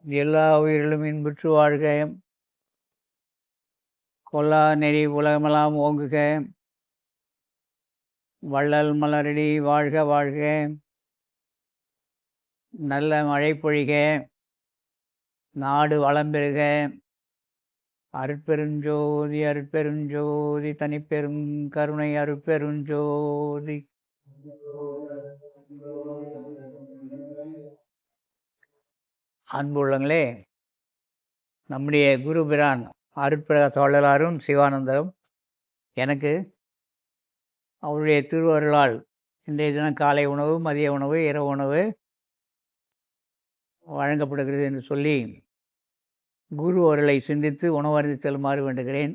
எல்லா உயிர்களும் இன்புற்று வாழ்க, கொல்லா நெறி உலகமெல்லாம் ஓங்குக, வள்ளல் மலரடி வாழ்க வாழ்க, நல்ல மழை பொழிக, நாடு வளம் பெறுக. அருட்பெருஞ்சோதி அருட்பெருஞ்சோதி தனிப்பெரும் கருணை அருட்பெருஞ்சோதி. அன்புள்ளங்களே, நம்முடைய குருபிரான் அருட்பிரகாச வள்ளலாரும் சிவானந்தரும் எனக்கு அவருடைய திருவருளால் இன்றைய தினம் காலை உணவு, மதிய உணவு, இரவு உணவு வழங்கப்படுகிறது என்று சொல்லி குரு அவர்களை சிந்தித்து உணவருந்தி செல்லுமாறு வேண்டுகிறேன்.